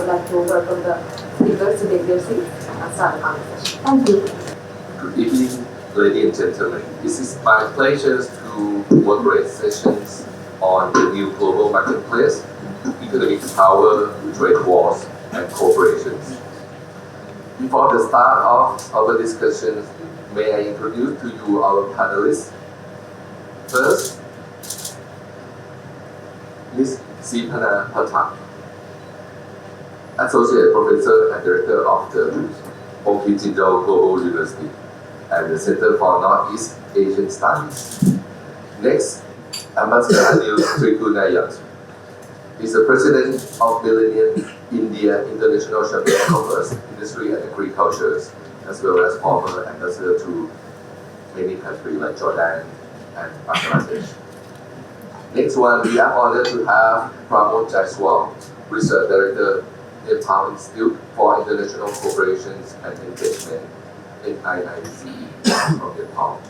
like to welcome the speakers to take their seats and start the conversation. Thank you. Good evening, ladies and gentlemen. It is my pleasure to moderate sessions on the new global marketplace, economic power, trade wars, and corporations. Before the start of our discussion, may I introduce to you our panelists. First, Ms. Sriparna Pathak, Associate Professor and Director of the Jindal Global University and the Center for Northeast Asian Studies. Next, Ambassador Anil Trigunayat is the President of Millennial India International Chamber of Commerce, Industry and Agriculture, as well as former ambassador to many countries like Jordan and Bangladesh. Next one, we are honored to have Pramod Jaiswal, Research Director, Nepal Institute for International Cooperations and Engagement, NIICE from Nepal.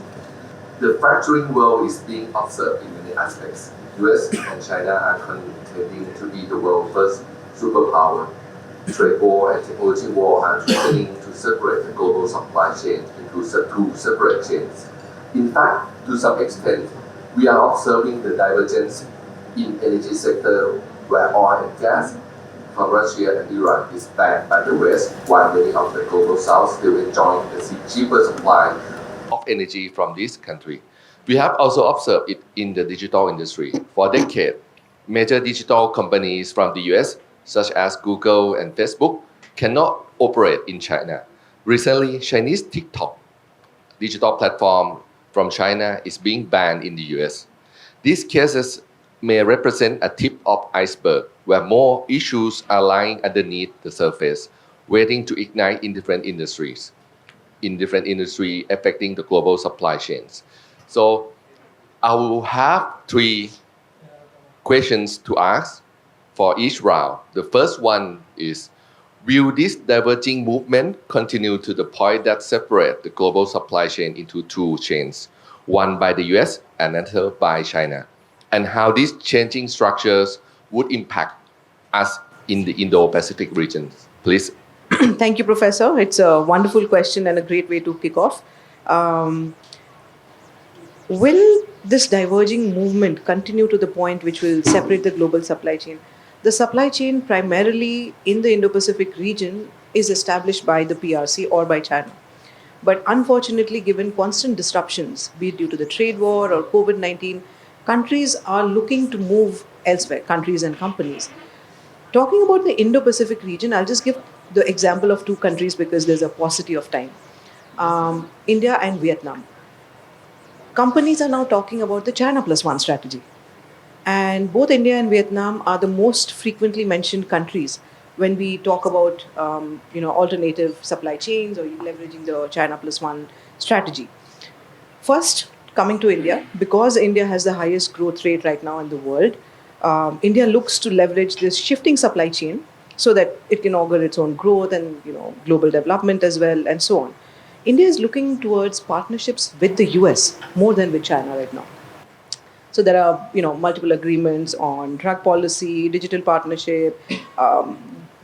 The fracturing world is being observed in many aspects. US and China are contending to be the world's first superpower. Trade war and technology war are threatening to separate the global supply chain into two separate chains. In fact, to some extent, we are observing the divergence in energy sector where oil and gas from Russia and Iran is banned by the West, while many of the global South still enjoying the cheaper supply of energy from this country. We have also observed it in the digital industry. For decades, major digital companies from the US, such as Google and Facebook, cannot operate in China. Recently, Chinese TikTok, digital platform from China, is being banned in the US. These cases may represent a tip of iceberg where more issues are lying underneath the surface, waiting to ignite in different industries affecting the global supply chains. So I will have 3 questions to ask for each round. The first one is, will this diverging movement continue to the point that separate the global supply chain into 2 chains, one by the US and another by China? And how these changing structures would impact us in the Indo-Pacific region? Please. Thank you, Professor. It's a wonderful question and a great way to kick off. Will this diverging movement continue to the point which will separate the global supply chain? The supply chain primarily in the Indo-Pacific region is established by the PRC or by China. But unfortunately, given constant disruptions, be it due to the trade war or COVID-19, countries are looking to move elsewhere, countries and companies. Talking about the Indo-Pacific region, I'll just give the example of 2 countries because there's a paucity of time. India and Vietnam. Companies are now talking about the China Plus One strategy. And both India and Vietnam are the most frequently mentioned countries when we talk about alternative supply chains or leveraging the China Plus One strategy. First, coming to India, because India has the highest growth rate right now in the world, India looks to leverage this shifting supply chain so that it can augur its own growth and global development as well, and so on. India is looking towards partnerships with the US more than with China right now. So there are multiple agreements on drug policy, digital partnership,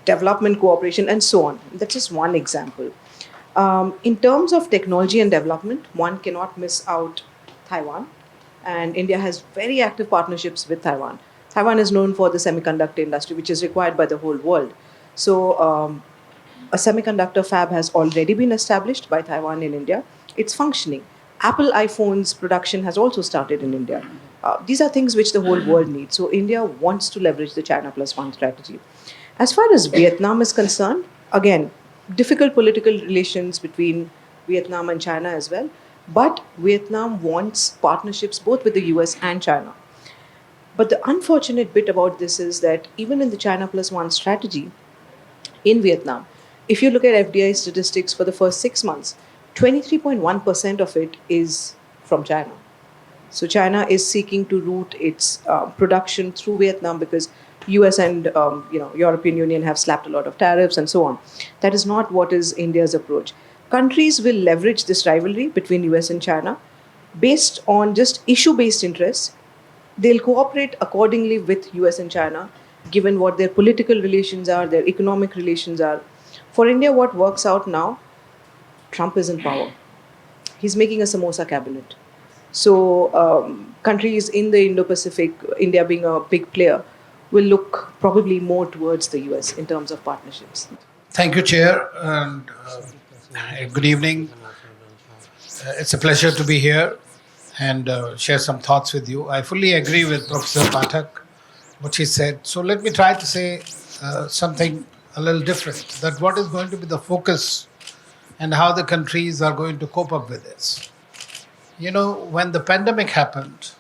development cooperation, and so on. That's just one example. In terms of technology and development, one cannot miss out Taiwan, and India has very active partnerships with Taiwan. Taiwan is known for the semiconductor industry, which is required by the whole world. So a semiconductor fab has already been established by Taiwan in India. It's functioning. Apple iPhones production has also started in India. These are things which the whole world needs. So India wants to leverage the China Plus One strategy. As far as Vietnam is concerned, again, difficult political relations between Vietnam and China as well. But Vietnam wants partnerships both with the US and China. But the unfortunate bit about this is that even in the China Plus One strategy in Vietnam, if you look at FDI statistics for the first 6 months, 23.1% of it is from China. So China is seeking to route its production through Vietnam because US and European Union have slapped a lot of tariffs and so on. That is not what is India's approach. Countries will leverage this rivalry between US and China based on just issue-based interests. They'll cooperate accordingly with US and China, given what their political relations are, their economic relations are. For India, what works out now, Trump is in power. He's making a samosa cabinet. So, countries in the Indo Pacific, India being a big player, will look probably more towards the US in terms of partnerships. Thank you, Chair, and good evening. It's a pleasure to be here and share some thoughts with you. I fully agree with Professor Pathak, what she said. So let me try to say something a little different, that what is going to be the focus and how the countries are going to cope up with this. You know, when the pandemic happened,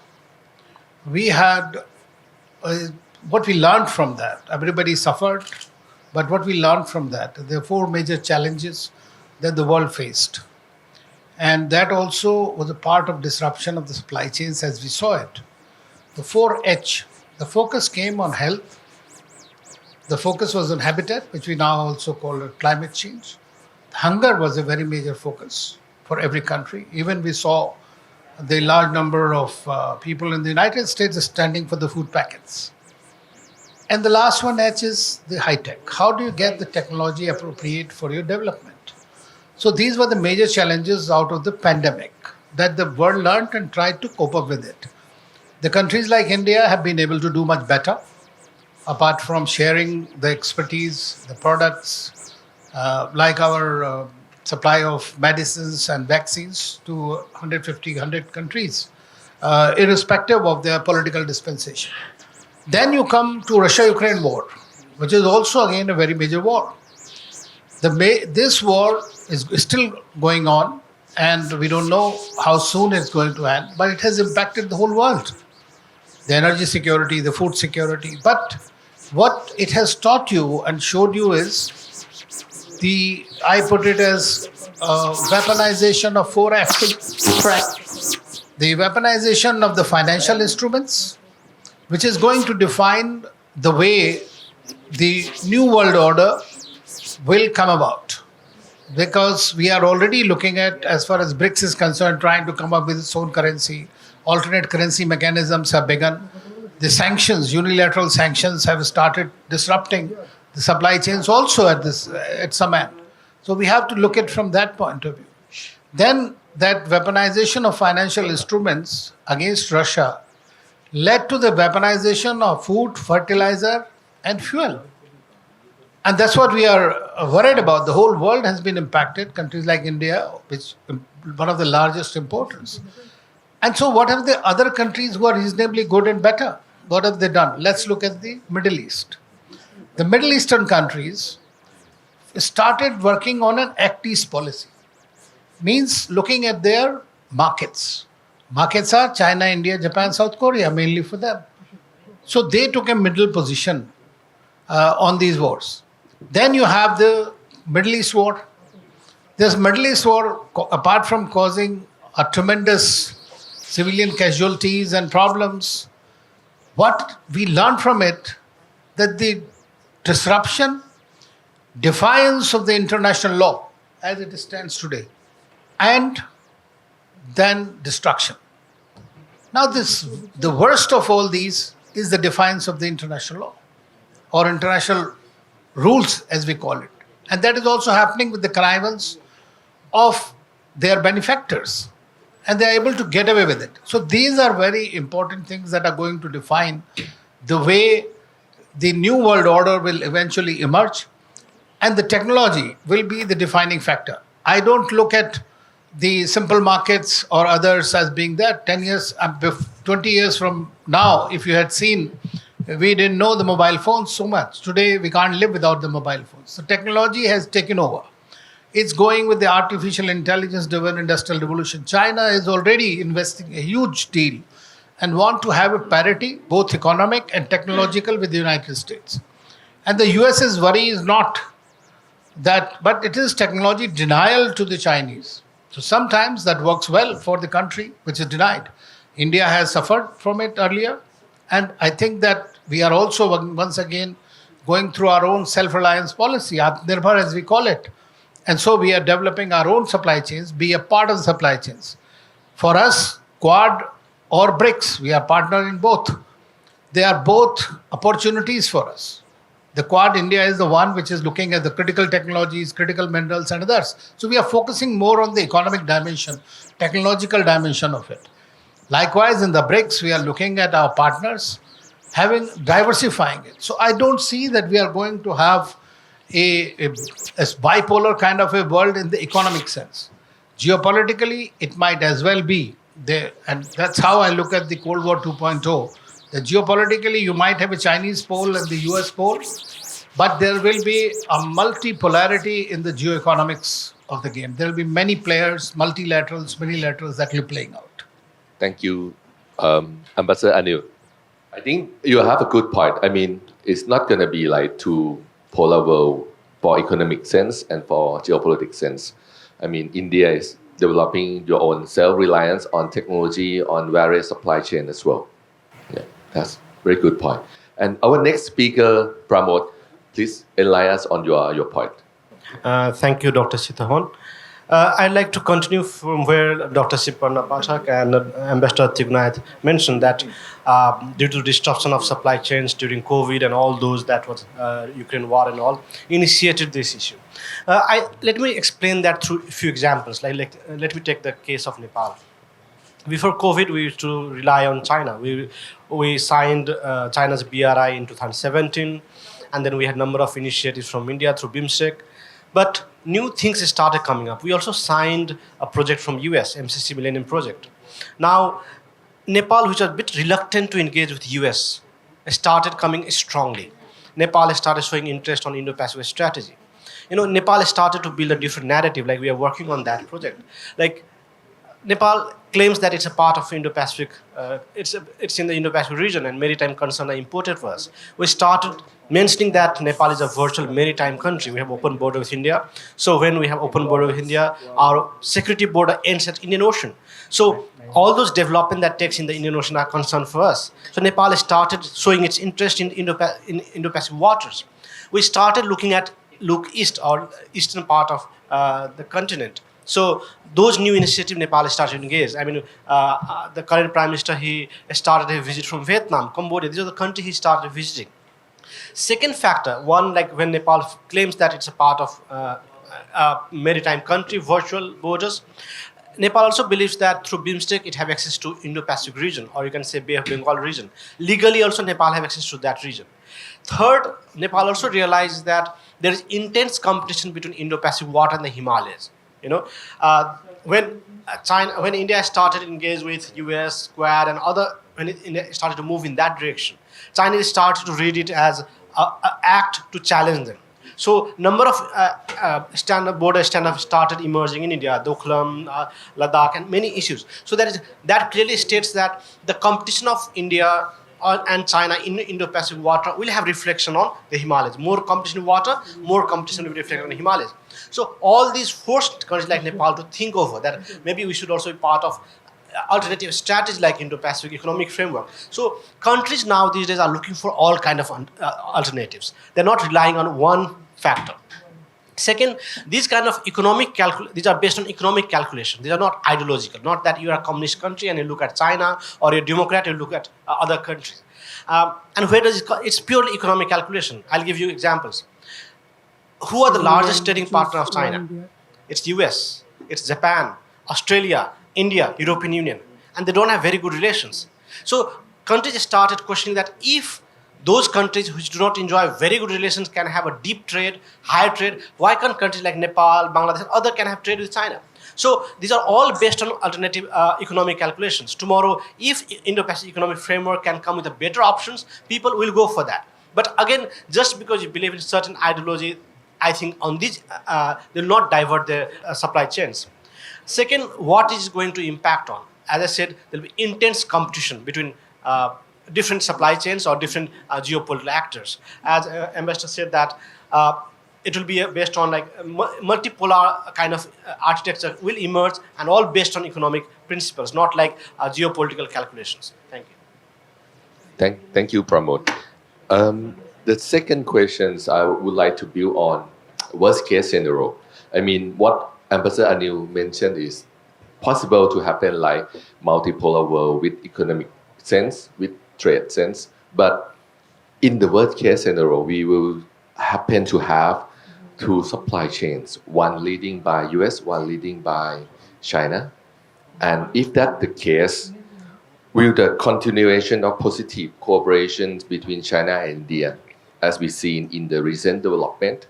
we had what we learned from that. Everybody suffered, but what we learned from that, there are four major challenges that the world faced. And that also was a part of disruption of the supply chains as we saw it. The 4H, the focus came on health. The focus was on habitat, which we now also call climate change. Hunger was a very major focus for every country. Even we saw the large number of people in the United States standing for the food packets. And the last one, H, is the high tech. How do you get the technology appropriate for your development? So these were the major challenges out of the pandemic that the world learned and tried to cope up with it. The countries like India have been able to do much better, apart from sharing the expertise, the products, like our supply of medicines and vaccines to 100 countries, irrespective of their political dispensation. Then you come to Russia-Ukraine war, which is also again a very major war. This war is still going on, and we don't know how soon it's going to end, but it has impacted the whole world. The energy security, the food security. But what it has taught you and showed you is I put it as weaponization of 4F. Correct. The weaponization of the financial instruments, which is going to define the way the new world order will come about. Because we are already looking at, as far as BRICS is concerned, trying to come up with its own currency. Alternate currency mechanisms have begun. The sanctions, unilateral sanctions, have started disrupting the supply chains also at some end. So we have to look at from that point of view. Then that weaponization of financial instruments against Russia led to the weaponization of food, fertilizer, and fuel. And that's what we are worried about. The whole world has been impacted, countries like India, which one of the largest importers. And so what have the other countries who are reasonably good and better? What have they done? Let's look at the Middle East. The Middle Eastern countries started working on an Act East policy. Means looking at their markets. Markets are China, India, Japan, South Korea, mainly for them. So they took a middle position on these wars. Then you have the Middle East war. This Middle East war, apart from causing a tremendous civilian casualties and problems, what we learned from it, that the disruption, defiance of the international law as it stands today, and then destruction. Now the worst of all these is the defiance of the international law or international rules, as we call it. And that is also happening with the connivance of their benefactors. And they are able to get away with it. So these are very important things that are going to define the way the new world order will eventually emerge. And the technology will be the defining factor. I don't look at the simple markets or others as being there. 10 years, 20 years from now, if you had seen, we didn't know the mobile phones so much. Today, we can't live without the mobile phones. The technology has taken over. It's going with the artificial intelligence-driven industrial revolution. China is already investing a huge deal and want to have a parity, both economic and technological, with the United States. And the US's worry is not that, but it is technology denial to the Chinese. So sometimes that works well for the country which is denied. India has suffered from it earlier. And I think that we are also once again going through our own self-reliance policy, Atmanirbhar as we call it. And so we are developing our own supply chains, be a part of the supply chains. For us, Quad or BRICS, we are partner in both. they are both opportunities for us. The Quad India is the one which is looking at the critical technologies, critical minerals, and others. So we are focusing more on the economic dimension, technological dimension of it. Likewise, in the BRICS, we are looking at our partners diversifying it. So I don't see that we are going to have a bipolar kind of a world in the economic sense. Geopolitically, it might as well be there, and that's how I look at the Cold War 2.0. That geopolitically, you might have a Chinese pole and the US pole, but there will be a multipolarity in the geoeconomics of the game. There will be many players, multilaterals, minilaterals that will be playing out. Thank you, Ambassador Anil. I think you have a good point. I mean, it's not going to be like two polar world for economic sense and for geopolitical sense. I mean, India is developing your own self-reliance on technology, on various supply chain as well. Yeah, that's very good point. And our next speaker, Pramod, please enlighten us on your point. Thank you, Dr. Suthikorn. I'd like to continue from where Dr. Sriparna Pathak and Ambassador Trigunayat mentioned that due to disruption of supply chains during COVID and all those that was Ukraine war and all, initiated this issue. Let me explain that through a few examples. Let me take the case of Nepal. Before COVID, we used to rely on China. We signed China's BRI in 2017, and then we had a number of initiatives from India through BIMSTEC. But new things started coming up. We also signed a project from US, MCC Millennial project. Now, Nepal, which was a bit reluctant to engage with US, started coming strongly. Nepal started showing interest on Indo-Pacific strategy. Nepal started to build a different narrative, like we are working on that project. Like, Nepal claims that it's a part of Indo-Pacific, it's in the Indo-Pacific region and maritime concerns are important for us. We started mentioning that Nepal is a virtual maritime country. We have open border with India. So when we have open border with India, our security border ends at Indian Ocean. So all those development that takes in the Indian Ocean are concerned for us. So Nepal started showing its interest in Indo-Pacific waters. We started look east or eastern part of the continent. So those new initiatives Nepal started to engage. I mean, the current Prime Minister, he started a visit from Vietnam, Cambodia. These are the countries he started visiting. Second factor, one, like when Nepal claims that it's a part of a maritime country, virtual borders, Nepal also believes that through BIMSTEC it have access to Indo-Pacific region, or you can say Bay of Bengal region. Legally also Nepal have access to that region. Third, Nepal also realizes that there is intense competition between Indo-Pacific water and the Himalayas. When India started to engage with US, Quad, and other, when India started to move in that direction, China started to read it as an act to challenge them. So number of border stand-ups started emerging in India, Doklam, Ladakh, and many issues. So that clearly states that the competition of India and China in Indo-Pacific water will have reflection on the Himalayas. More competition in water, more competition will reflect on the Himalayas. So all these forced countries like Nepal to think over that maybe we should also be part of alternative strategies like Indo-Pacific economic framework. So countries now these days are looking for all kind of alternatives. They're not relying on one factor. Second, these kind of these are based on economic calculation. These are not ideological. Not that you are a communist country and you look at China, or you're a Democrat, you look at other countries. And where does it's purely economic calculation. I'll give you examples. Who are the largest trading partner of China? It's US, it's Japan, Australia, India, European Union. And they don't have very good relations. So countries started questioning that if those countries which do not enjoy very good relations can have a deep trade, higher trade, why can't countries like Nepal, Bangladesh, and other can have trade with China? So these are all based on alternative economic calculations. Tomorrow, if Indo-Pacific economic framework can come with better options, people will go for that. But again, just because you believe in certain ideology, I think on this, they will not divert their supply chains. Second, what is going to impact on? As I said, there will be intense competition between different supply chains or different geopolitical actors. As Ambassador said that it will be based on like multipolar kind of architecture will emerge and all based on economic principles, not like geopolitical calculations. Thank you. Thank you, Pramod. The second questions I would like to build on worst case scenario. I mean, what Ambassador Anil mentioned is possible to happen like multipolar world with economic sense, with trade sense, But in the worst case scenario, we will happen to have two supply chains, one leading by US, one leading by China. And if that's the case, will the continuation of positive cooperation between China and India, as we've seen in the recent development,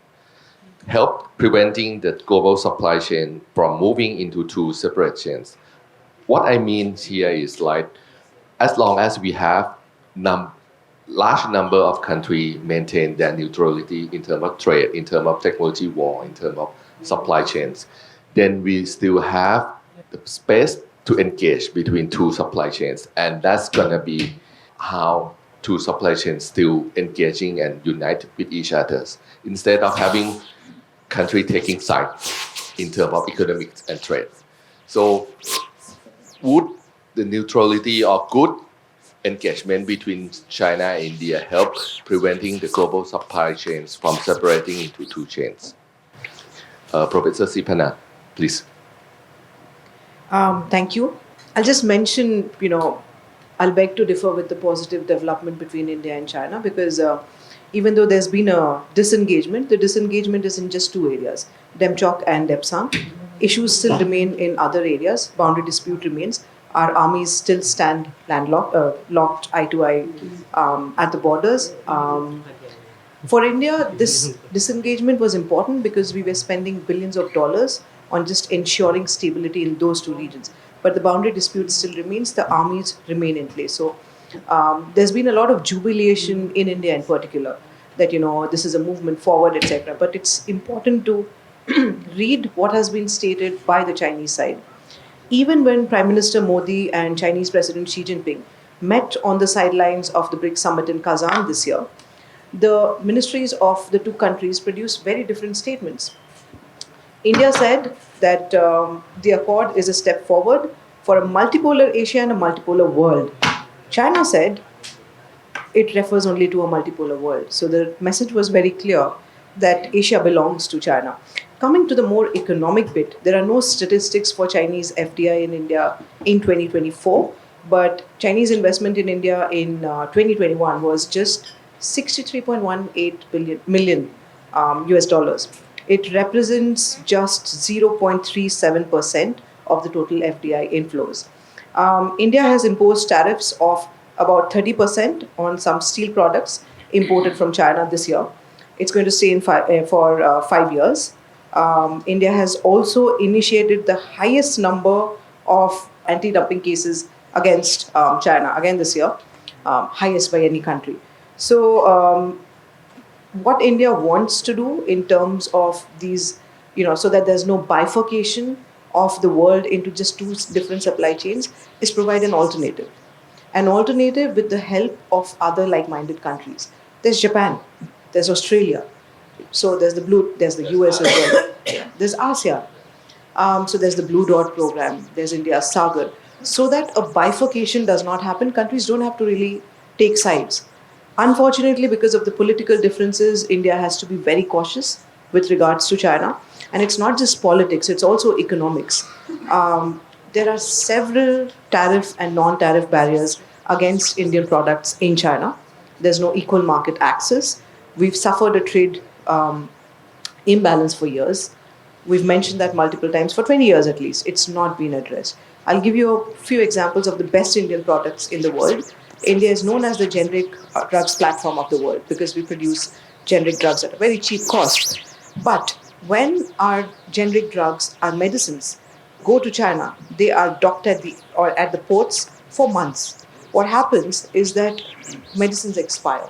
help preventing the global supply chain from moving into two separate chains? What I mean here is like, as long as we have large number of countries maintain their neutrality in terms of trade, in terms of technology war, in terms of supply chains, then we still have the space to engage between two supply chains. And that's gonna be how two supply chains still engaging and unite with each other, instead of having country taking sides in terms of economics and trade. So would the neutrality or good engagement between China and India help preventing the global supply chains from separating into two chains? Professor Sriparna, please. Thank you. I'll just mention, I'll beg to differ with the positive development between India and China, because even though there's been a disengagement, the disengagement is in just two areas, Demchok and Depsang. Issues still remain in other areas. Boundary dispute remains. Our armies still stand landlocked, locked eye to eye at the borders. For India, this disengagement was important because we were spending billions of dollars on just ensuring stability in those two regions. But the boundary dispute still remains, the armies remain in place. So there's been a lot of jubilation in India in particular that, this is a movement forward, etc. But it's important to read what has been stated by the Chinese side. Even when Prime Minister Modi and Chinese President Xi Jinping met on the sidelines of the BRICS summit in Kazan this year, the ministries of the two countries produced very different statements. India said that the accord is a step forward for a multipolar Asia and a multipolar world. China said it refers only to a multipolar world. So the message was very clear that Asia belongs to China. Coming to the more economic bit, there are no statistics for Chinese FDI in India in 2024, but Chinese investment in India in 2021 was just 63.18 million US dollars. It represents just 0.37% of the total FDI inflows. India has imposed tariffs of about 30% on some steel products imported from China this year. It's going to stay in for 5 years. India has also initiated the highest number of anti-dumping cases against China, again this year, highest by any country. So what India wants to do in terms of these, so that there's no bifurcation of the world into just two different supply chains, is provide an alternative. An alternative with the help of other like-minded countries. There's Japan, there's Australia, so there's the US as well. There's ASEAN. So there's the Blue Dot program, there's India's Sagar. So that a bifurcation does not happen, countries don't have to really take sides. Unfortunately, because of the political differences, India has to be very cautious with regards to China. And it's not just politics, it's also economics. There are several tariff and non-tariff barriers against Indian products in China. There's no equal market access. We've suffered a trade imbalance for years. We've mentioned that multiple times, for 20 years at least. It's not been addressed. I'll give you a few examples of the best Indian products in the world. India is known as the generic drugs platform of the world because we produce generic drugs at a very cheap cost. But when our generic drugs, our medicines, go to China, they are docked at the ports for months. What happens is that medicines expire.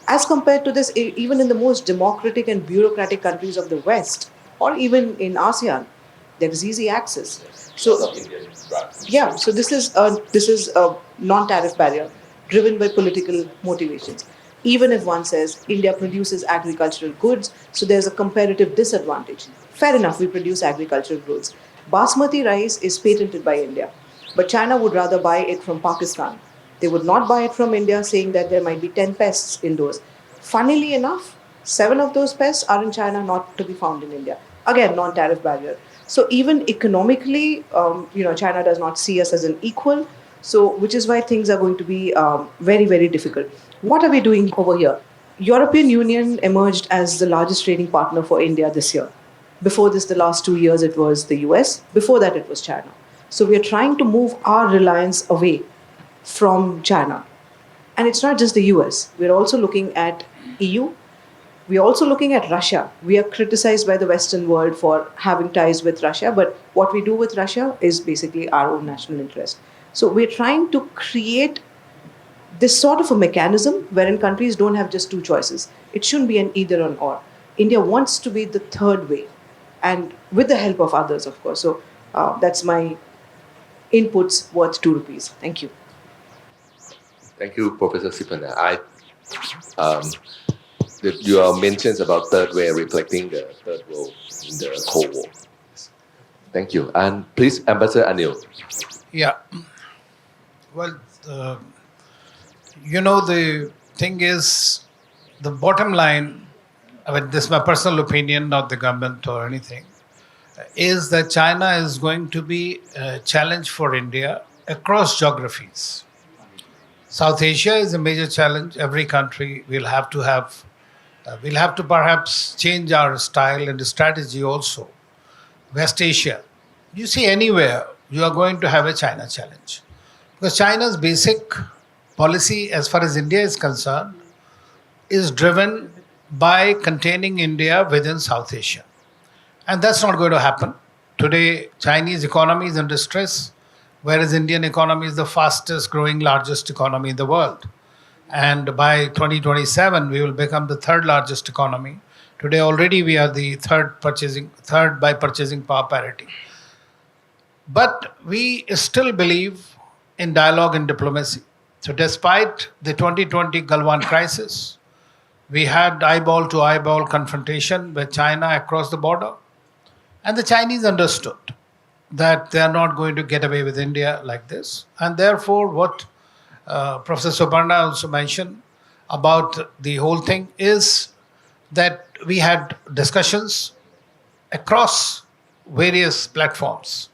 As compared to this, even in the most democratic and bureaucratic countries of the West, or even in ASEAN, there is easy access. So, yeah, so this is a non-tariff barrier driven by political motivations. Even if one says India produces agricultural goods, so there's a comparative disadvantage. Fair enough, we produce agricultural goods. Basmati rice is patented by India, but China would rather buy it from Pakistan. They would not buy it from India, saying that there might be 10 pests in those. Funnily enough, 7 of those pests are in China, not to be found in India. Again, non-tariff barrier. So even economically, China does not see us as an equal. So, which is why things are going to be very, very difficult. What are we doing over here? European Union emerged as the largest trading partner for India this year. Before this, the last 2 years, it was the US. Before that, it was China. So we are trying to move our reliance away from China. And it's not just the US. We're also looking at EU. We're also looking at Russia. We are criticized by the Western world for having ties with Russia, but what we do with Russia is basically our own national interest. So we're trying to create this sort of a mechanism wherein countries don't have just two choices. It shouldn't be an either or. India wants to be the third way, and with the help of others, of course. So that's my inputs worth 2 rupees. Thank you. Thank you, Professor Sriparna. Your mentions about third way reflecting the third world in the Cold War. Thank you. And please, Ambassador Anil. Yeah. Well, the thing is, the bottom line, I mean, this is my personal opinion, not the government or anything, is that China is going to be a challenge for India across geographies. South Asia is a major challenge. Every country will have to perhaps change our style and strategy also. West Asia, you see anywhere, you are going to have a China challenge. Because China's basic policy, as far as India is concerned, is driven by containing India within South Asia. And that's not going to happen. Today, Chinese economy is under stress, whereas Indian economy is the fastest growing, largest economy in the world. And by 2027, we will become the third largest economy. Today already we are the third by purchasing power parity. But we still believe in dialogue and diplomacy. So despite the 2020 Galwan crisis, we had eyeball to eyeball confrontation with China across the border. And the Chinese understood that they are not going to get away with India like this. And therefore, what Professor Sriparna also mentioned about the whole thing is that we had discussions across various platforms.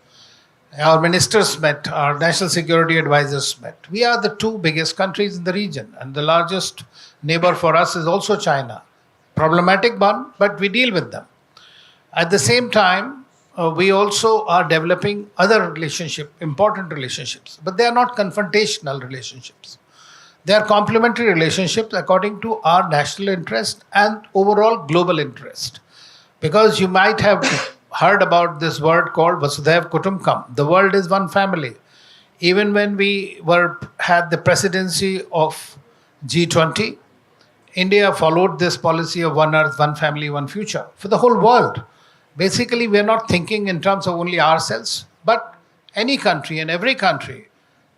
Our ministers met, our national security advisors met. We are the two biggest countries in the region, and the largest neighbor for us is also China. Problematic one, but we deal with them. At the same time, we also are developing other important relationships, but they are not confrontational relationships. They are complementary relationships according to our national interest and overall global interest. Because you might have heard about this word called Vasudhaiv Kutumbakam. The world is one family. Even when we had the presidency of G20, India followed this policy of one earth, one family, one future for the whole world. Basically, we are not thinking in terms of only ourselves, but any country and every country,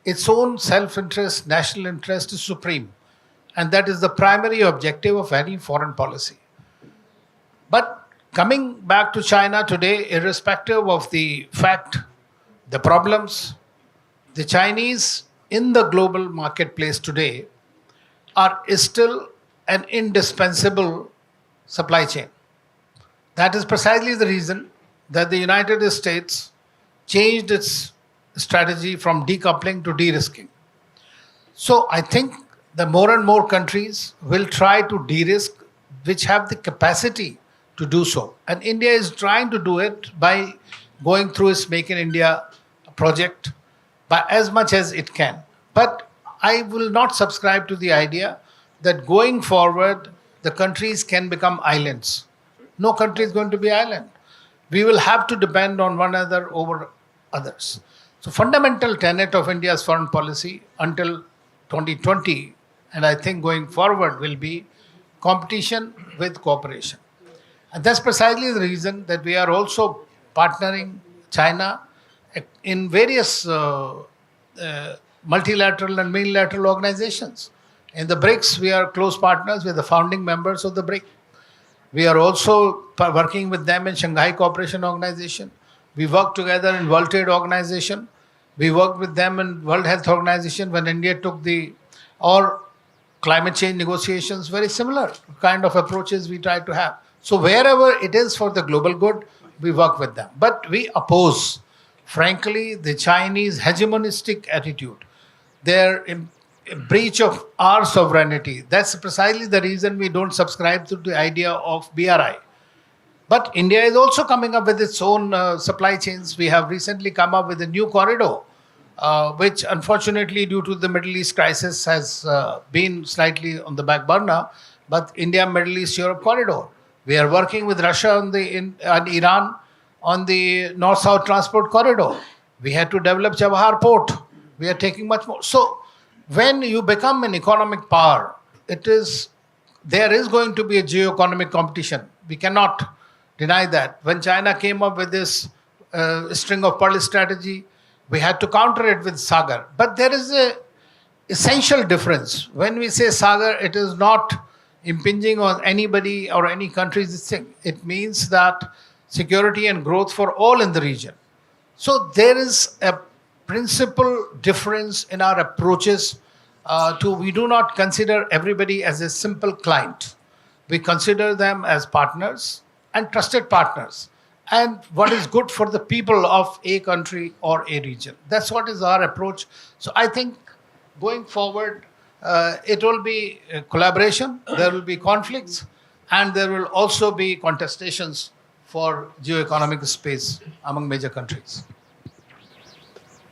its own self-interest, national interest is supreme. And that is the primary objective of any foreign policy. But coming back to China today, irrespective of the fact, the problems, the Chinese in the global marketplace today is still an indispensable supply chain. That is precisely the reason that the United States changed its strategy from decoupling to de-risking. So I think the more and more countries will try to de-risk, which have the capacity to do so. And India is trying to do it by going through its Make in India project by as much as it can. But I will not subscribe to the idea that going forward, the countries can become islands. No country is going to be island. We will have to depend on one another over others. So fundamental tenet of India's foreign policy until 2020, and I think going forward, will be competition with cooperation. And that's precisely the reason that we are also partnering China in various multilateral and unilateral organizations. In the BRICS, we are close partners with the founding members of the BRICS. We are also working with them in Shanghai Cooperation Organization. We work together in World Trade Organization. We worked with them in World Health Organization when India took or climate change negotiations, very similar kind of approaches we try to have. So wherever it is for the global good, we work with them. But we oppose, frankly, the Chinese hegemonistic attitude. their breach of our sovereignty. That's precisely the reason we don't subscribe to the idea of BRI. But India is also coming up with its own supply chains. We have recently come up with a new corridor, which unfortunately, due to the Middle East crisis, has been slightly on the back burner. But India, Middle East, Europe corridor. We are working with Russia and Iran on the North-South transport corridor. We had to develop Chabahar port. We are taking much more. So, when you become an economic power, there is going to be a geo-economic competition. We cannot deny that. When China came up with this string of pearl strategy, we had to counter it with Sagar. But there is a essential difference. When we say Sagar, it is not impinging on anybody or any country's thing. It means that security and growth for all in the region. So there is a principal difference in our approaches we do not consider everybody as a simple client. We consider them as partners and trusted partners, and what is good for the people of a country or a region. That's what is our approach. So I think going forward, it will be a collaboration, there will be conflicts, and there will also be contestations for geo-economic space among major countries.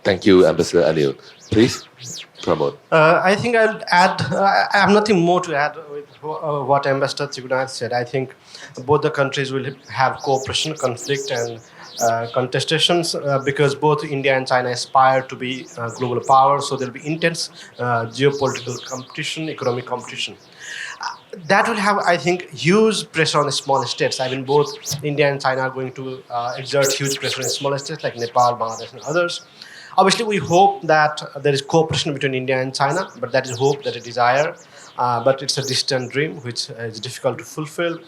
Thank you, Ambassador Anil. Please, Pramod. I think I'll add, I have nothing more to add with what Ambassador Trigunayat said. I think both the countries will have cooperation, conflict, and contestations because both India and China aspire to be global powers, so there will be intense geopolitical competition, economic competition. That will have, I think, huge pressure on the small states. I mean, both India and China are going to exert huge pressure on smaller states like Nepal, Bangladesh, and others. Obviously, we hope that there is cooperation between India and China, but that is hope, that is desire. But it's a distant dream, which is difficult to fulfill.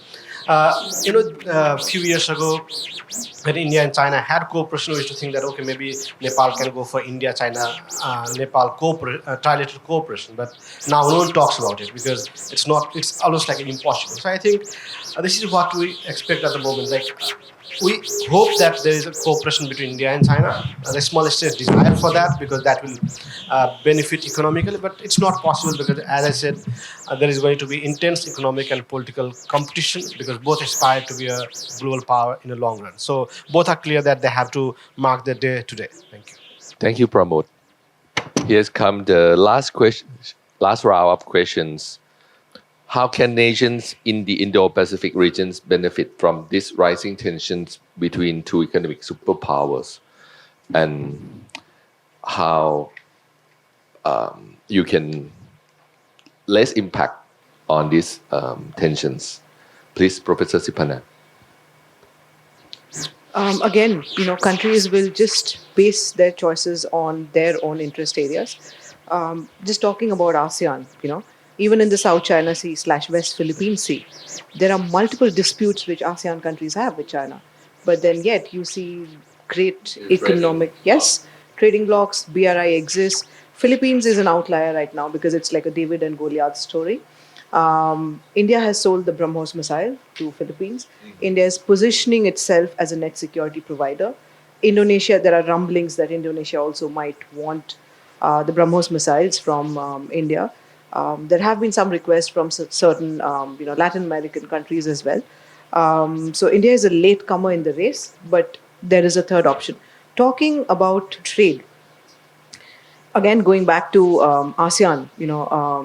A few years ago, when India and China had cooperation, we used to think that, okay, maybe Nepal can go for India-China, Nepal trilateral cooperation. But now no one talks about it because it's almost like impossible. So I think this is what we expect at the moment. Like, we hope that there is a cooperation between India and China. The small states desire for that because that will benefit economically, but it's not possible because, as I said, there is going to be intense economic and political competition because both aspire to be a global power in the long run. So both are clear that they have to mark their day today. Thank you. Thank you, Pramod. Here's come the last round of questions. How can nations in the Indo-Pacific regions benefit from these rising tensions between two economic superpowers, and how you can less impact on these tensions? Please, Professor Sriparna. Again, countries will just base their choices on their own interest areas. Just talking about ASEAN, even in the South China Sea / West Philippine Sea, there are multiple disputes which ASEAN countries have with China. But then yet you see great economic, trading blocks, BRI exists. Philippines is an outlier right now because it's like a David and Goliath story. India has sold the BrahMos missile to Philippines. India is positioning itself as a net security provider. Indonesia, there are rumblings that Indonesia also might want the BrahMos missiles from India. There have been some requests from certain Latin American countries as well. So India is a latecomer in the race, but there is a third option. Talking about trade, again, going back to ASEAN,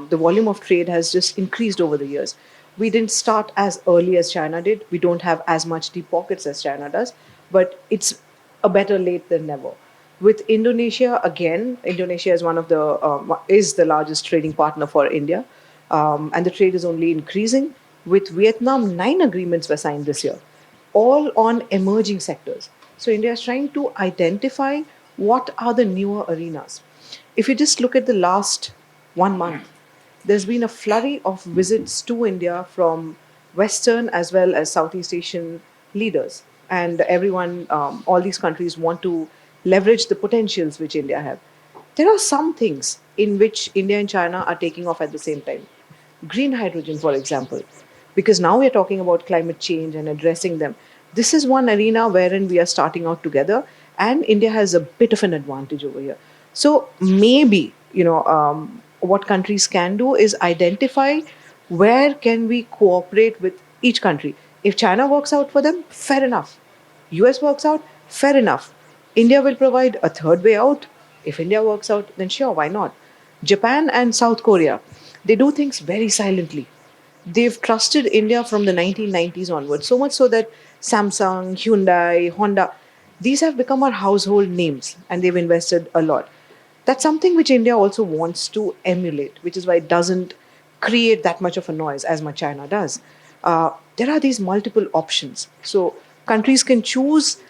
the volume of trade has just increased over the years. We didn't start as early as China did. We don't have as much deep pockets as China does, but it's a better late than never. With Indonesia, again, Indonesia is is the largest trading partner for India, and the trade is only increasing. With Vietnam, 9 agreements were signed this year, all on emerging sectors. So India is trying to identify what are the newer arenas. If you just look at the last 1 month, there's been a flurry of visits to India from Western as well as Southeast Asian leaders, and everyone, all these countries want to leverage the potentials which India have. There are some things in which India and China are taking off at the same time. Green hydrogen, for example, because now we're talking about climate change and addressing them. This is one arena wherein we are starting out together, and India has a bit of an advantage over here. So maybe what countries can do is identify where can we cooperate with each country. If China works out for them, fair enough. US works out, fair enough. India will provide a third way out. If India works out, then sure, why not? Japan and South Korea, they do things very silently. They've trusted India from the 1990s onwards, so much so that Samsung, Hyundai, Honda, these have become our household names and they've invested a lot. That's something which India also wants to emulate, which is why it doesn't create that much of a noise as much China does. There are these multiple options. So countries can choose.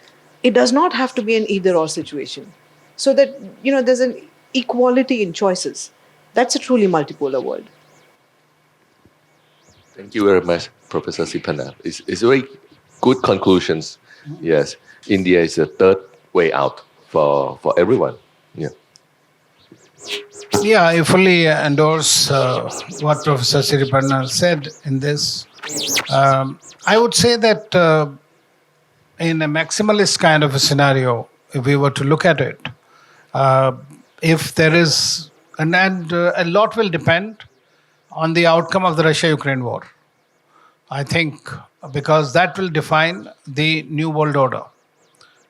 It does not have to be an either or situation. So that, there's an equality in choices. That's a truly multipolar world. Thank you very much, Professor Sriparna. It's very good conclusions. Yes, India is the third way out for everyone. Yeah. Yeah, I fully endorse what Professor Sriparna said in this. I would say that in a maximalist kind of a scenario, if we were to look at it, if there is, and a lot will depend on the outcome of the Russia-Ukraine war. I think because that will define the new world order.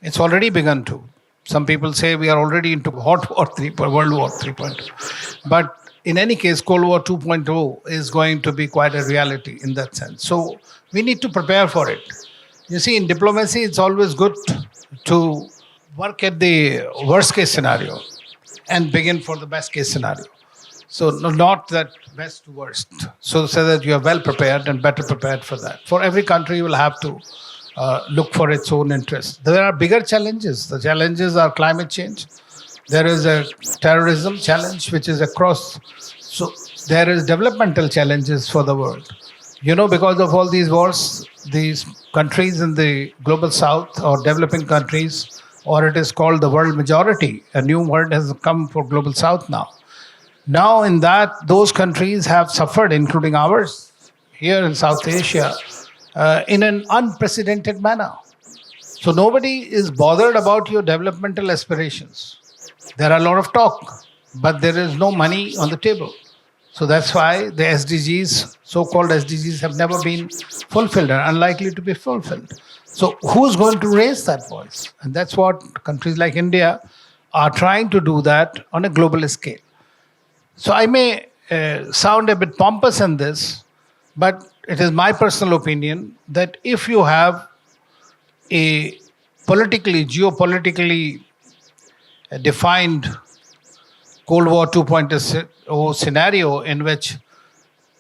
It's already begun to. Some people say we are already into hot war 3, World War 3.0. But in any case, Cold War 2.0 is going to be quite a reality in that sense. So we need to prepare for it. You see, in diplomacy, it's always good to work at the worst case scenario and begin for the best case scenario. So not that best to worst. So that you are well prepared and better prepared for that. For every country, you will have to look for its own interests. There are bigger challenges. The challenges are climate change. There is a terrorism challenge, which is across. So there is developmental challenges for the world. Because of all these wars, these countries in the global south or developing countries, or it is called the world majority, a new word has come for global south now. Now in that, those countries have suffered, including ours here in South Asia, in an unprecedented manner. So nobody is bothered about your developmental aspirations. There are a lot of talk, but there is no money on the table. So that's why the SDGs, so-called SDGs, have never been fulfilled and unlikely to be fulfilled. So who's going to raise that voice? And that's what countries like India are trying to do that on a global scale. So I may sound a bit pompous in this, but it is my personal opinion that if you have a geopolitically defined Cold War 2.0 scenario in which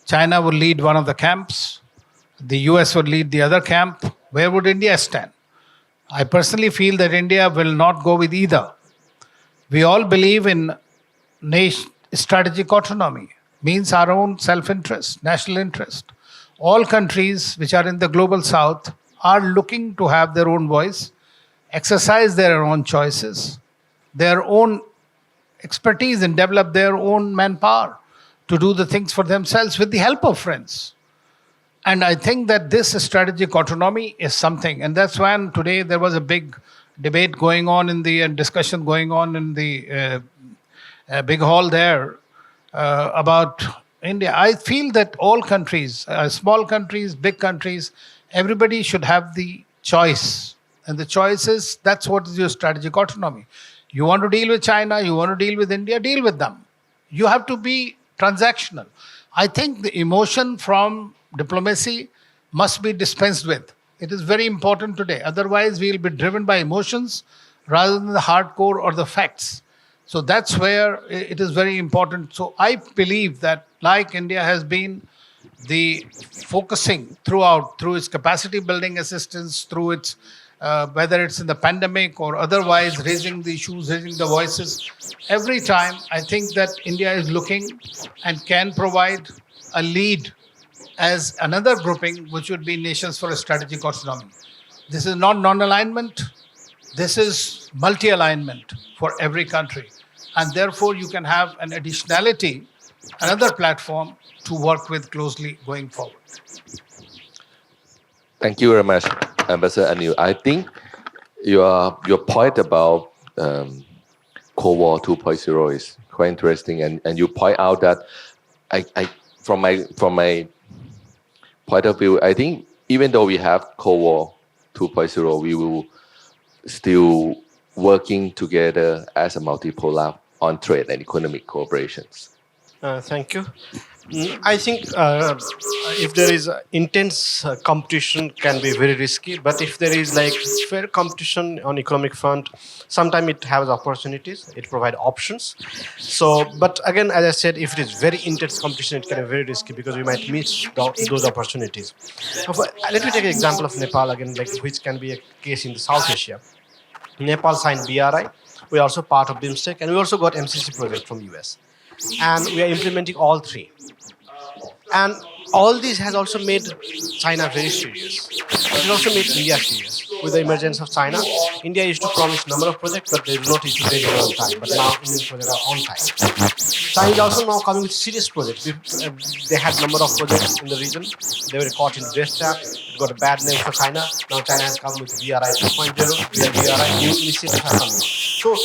China would lead one of the camps, the US would lead the other camp, where would India stand? I personally feel that India will not go with either. We all believe in strategic autonomy, means our own self-interest, national interest. All countries which are in the global south are looking to have their own voice, exercise their own choices, their own expertise, and develop their own manpower to do the things for themselves with the help of friends. And I think that this strategic autonomy is something, and that's when today there was a big debate going on in the discussion going on in the big hall there about India. I feel that all countries, small countries, big countries, everybody should have the choice. And the choice is, that's what is your strategic autonomy. You want to deal with China, you want to deal with India, deal with them. You have to be transactional. I think the emotion from diplomacy must be dispensed with. It is very important today. Otherwise, we will be driven by emotions rather than the hardcore or the facts. So that's where it is very important. So I believe that like India has been the focusing throughout, through its capacity building assistance, through its, whether it's in the pandemic or otherwise, raising the issues, raising the voices, every time I think that India is looking and can provide a lead as another grouping, which would be Nations for a Strategic Autonomy. This is not non-alignment. This is multi-alignment for every country. And therefore, you can have an additionality, another platform to work with closely going forward. Thank you very much, Ambassador Anil. I think your point about Cold War 2.0 is quite interesting, and you point out that I from my point of view, I think even though we have Cold War 2.0, we will still working together as a multipolar on trade and economic cooperations. Thank you. I think if there is intense competition can be very risky, but if there is like fair competition on economic front, sometimes it has opportunities, it provide options. So, but again, as I said, if it is very intense competition, it can be very risky because we might miss those opportunities. Let me take an example of Nepal again, like which can be a case in the South Asia. Nepal signed BRI. We are also part of BIMSTEC, and we also got MCC project from US, and we are implementing all three. And all this has also made China very serious. It also made India serious. With the emergence of China, India used to promise number of projects, but they do not used to deliver on time. But now Indian projects are on time. China is also now coming with serious projects. They had number of projects in the region. They were caught in West Trap. It got a bad name for China. Now China has come with BRI 2.0, BRI, new initiatives are coming. So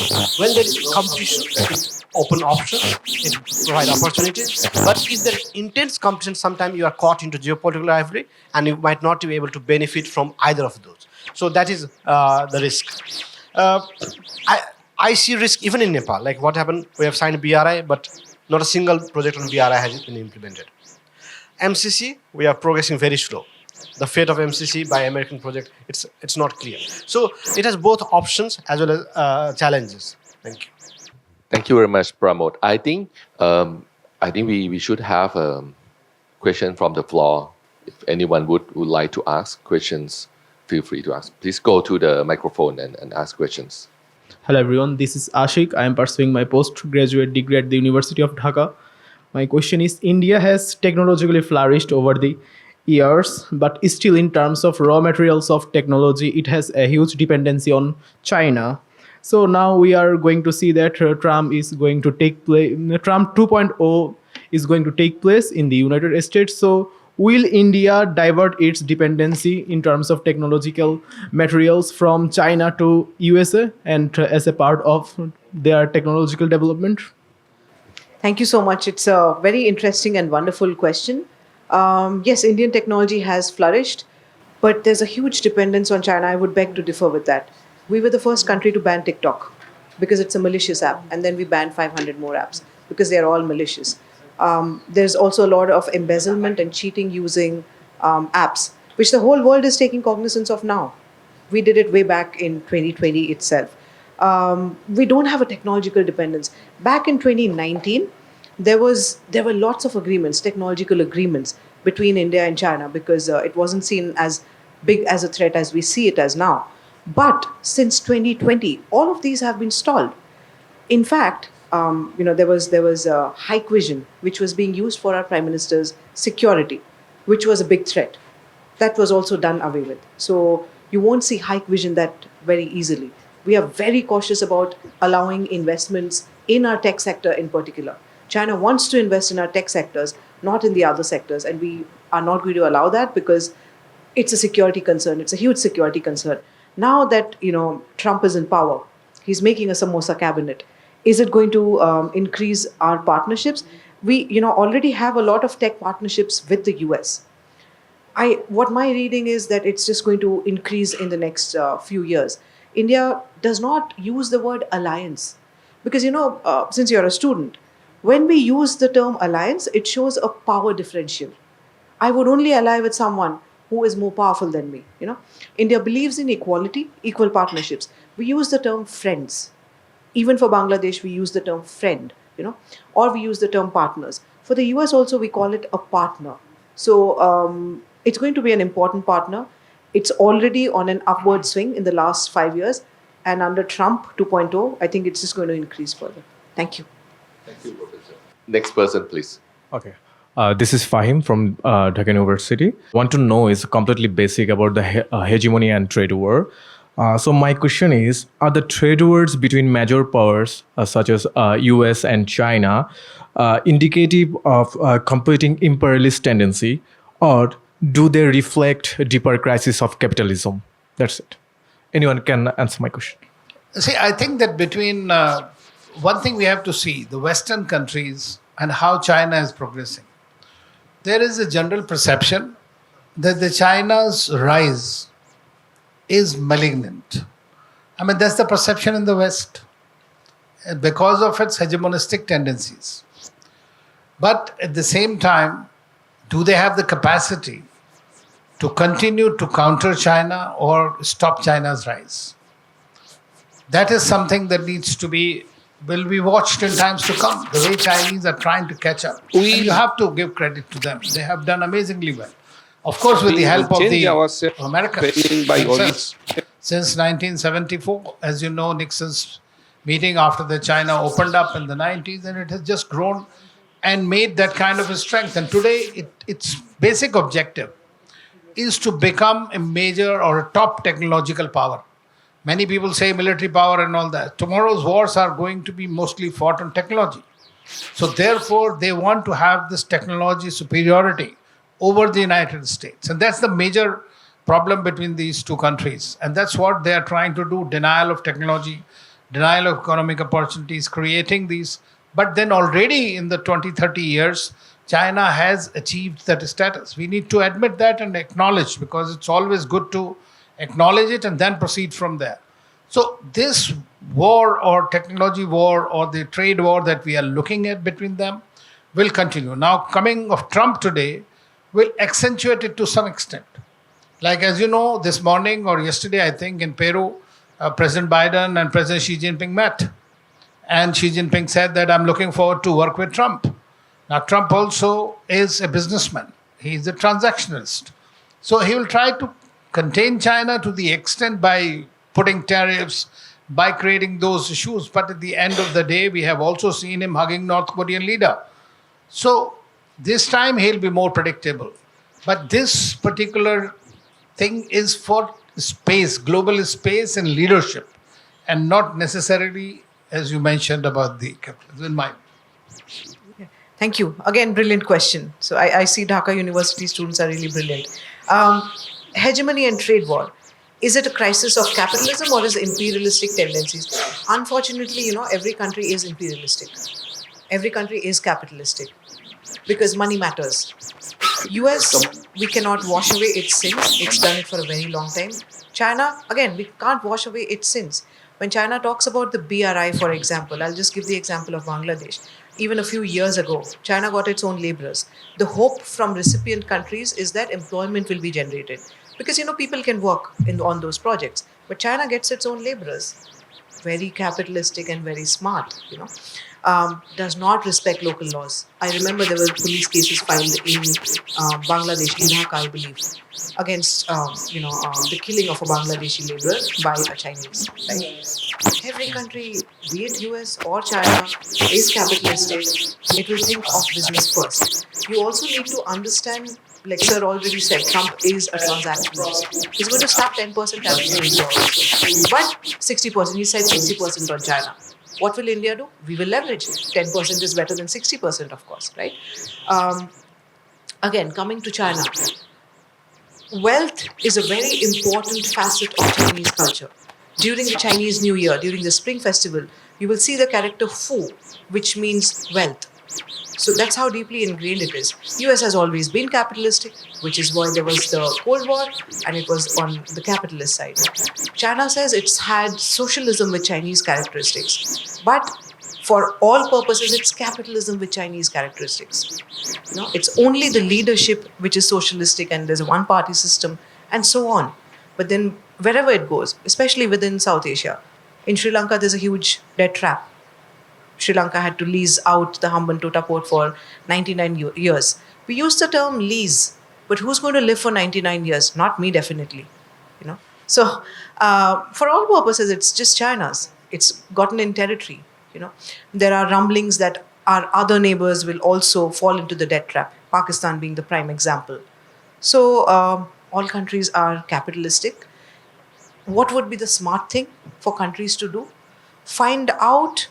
when there is competition, it open options, it provide opportunities. But if there is intense competition, sometimes you are caught into geopolitical rivalry, and you might not be able to benefit from either of those. So that is the risk. I see risk even in Nepal. Like what happened, we have signed BRI, but not a single project on BRI has been implemented. MCC, we are progressing very slow. The fate of MCC by American project, it's not clear. So it has both options as well as challenges. Thank you. Thank you very much, Pramod. I think we should have a question from the floor. If anyone would like to ask questions, feel free to ask. Please go to the microphone and ask questions. Hello everyone, this is Ashik. I am pursuing my postgraduate degree at the University of Dhaka. My question is, India has technologically flourished over the years, but still in terms of raw materials of technology, it has a huge dependency on China. So now we are going to see that Trump 2.0 is going to take place in the United States. So will India divert its dependency in terms of technological materials from China to USA and as a part of their technological development? Thank you so much. It's a very interesting and wonderful question. Yes, Indian technology has flourished, but there's a huge dependence on China. I would beg to differ with that. We were the first country to ban TikTok because it's a malicious app, and then we banned 500 more apps because they're all malicious. There's also a lot of embezzlement and cheating using apps, which the whole world is taking cognizance of now. We did it way back in 2020 itself. We don't have a technological dependence. Back in 2019, there were lots of agreements, technological agreements between India and China because it wasn't seen as big as a threat as we see it as now. But since 2020, all of these have been stalled. In fact, there was a Hike Vision, which was being used for our Prime Minister's security, which was a big threat. That was also done away with. So you won't see Hike Vision that very easily. We are very cautious about allowing investments in our tech sector in particular. China wants to invest in our tech sectors, not in the other sectors, and we are not going to allow that because it's a security concern. It's a huge security concern. Now that Trump is in power, he's making a samosa cabinet. Is it going to increase our partnerships? We already have a lot of tech partnerships with the US. What my reading is that it's just going to increase in the next few years. India does not use the word alliance because since you're a student, when we use the term alliance, it shows a power differential. I would only ally with someone who is more powerful than me. India believes in equality, equal partnerships. We use the term friends. Even for Bangladesh, we use the term friend, or we use the term partners. For the US also, we call it a partner. So it's going to be an important partner. It's already on an upward swing in the last 5 years. And under Trump 2.0, I think it's just going to increase further. Thank you. Thank you, Professor. Next person, please. Okay. This is Fahim from Dhaka University. Want to know is completely basic about the hegemony and trade war. So my question is, are the trade wars between major powers such as US and China indicative of competing imperialist tendency, or do they reflect a deeper crisis of capitalism? That's it. Anyone can answer my question. See, I think that between one thing we have to see the Western countries and how China is progressing. There is a general perception that the China's rise is malignant. I mean, that's the perception in the West because of its hegemonistic tendencies. But at the same time, do they have the capacity to continue to counter China or stop China's rise? That is something that will be watched in times to come. The way Chinese are trying to catch up. And you have to give credit to them. They have done amazingly well. Of course, with the help of the Americans themselves. Since 1974, as you know, Nixon's meeting after the China opened up in the 90s, and it has just grown and made that kind of a strength. And today, its basic objective is to become a major or a top technological power. Many people say military power and all that. Tomorrow's wars are going to be mostly fought on technology. So therefore, they want to have this technology superiority over the United States. And that's the major problem between these two countries. And that's what they are trying to do, denial of technology, denial of economic opportunities, creating these. But then already in the 20, 30 years, China has achieved that status. We need to admit that and acknowledge, because it's always good to acknowledge it and then proceed from there. So this war or technology war or the trade war that we are looking at between them will continue. Now, coming of Trump today will accentuate it to some extent. Like, as you know, this morning or yesterday, I think, in Peru, President Biden and President Xi Jinping met. And Xi Jinping said that I'm looking forward to work with Trump. Now, Trump also is a businessman. He's a transactionalist. So he will try to contain China to the extent by putting tariffs, by creating those issues. But at the end of the day, we have also seen him hugging North Korean leader. So this time he'll be more predictable. But this particular thing is for space, global space and leadership, and not necessarily, as you mentioned, about the capitalism in mind. Thank you. Again, brilliant question. So I see Dhaka University students are really brilliant. Hegemony and trade war. Is it a crisis of capitalism or is it imperialistic tendencies? Unfortunately, every country is imperialistic. Every country is capitalistic because money matters. US, we cannot wash away its sins. It's done it for a very long time. China, again, we can't wash away its sins. When China talks about the BRI, for example, I'll just give the example of Bangladesh. Even a few years ago, China got its own laborers. The hope from recipient countries is that employment will be generated. Because, people can work on those projects. But China gets its own laborers. Very capitalistic and very smart, does not respect local laws. I remember there were police cases filed in Bangladesh, in Dhaka, I believe, against, the killing of a Bangladeshi laborer by a Chinese. Right? Every country, be it US or China, is capitalistic. It will think of business first. You also need to understand, like Sir already said, Trump is a transactionalist. He's going to start 10% tariffs on India also. But 60%, he said 60% on China. What will India do? We will leverage. 10% is better than 60%, of course, right? Again, coming to China. Wealth is a very important facet of Chinese culture. During the Chinese New Year, during the Spring Festival, you will see the character Fu, which means wealth. So that's how deeply ingrained it is. US has always been capitalistic, which is why there was the Cold War, and it was on the capitalist side. China says it's had socialism with Chinese characteristics, but for all purposes, it's capitalism with Chinese characteristics. It's only the leadership which is socialistic, and there's a one-party system, and so on. But then wherever it goes, especially within South Asia, in Sri Lanka, there's a huge debt trap. Sri Lanka had to lease out the Hambantota port for 99 years. We use the term lease, but who's going to live for 99 years? Not me, definitely. So for all purposes, it's just China's. It's gotten in territory. There are rumblings that our other neighbors will also fall into the debt trap, Pakistan being the prime example. So all countries are capitalistic. What would be the smart thing for countries to do? Find out,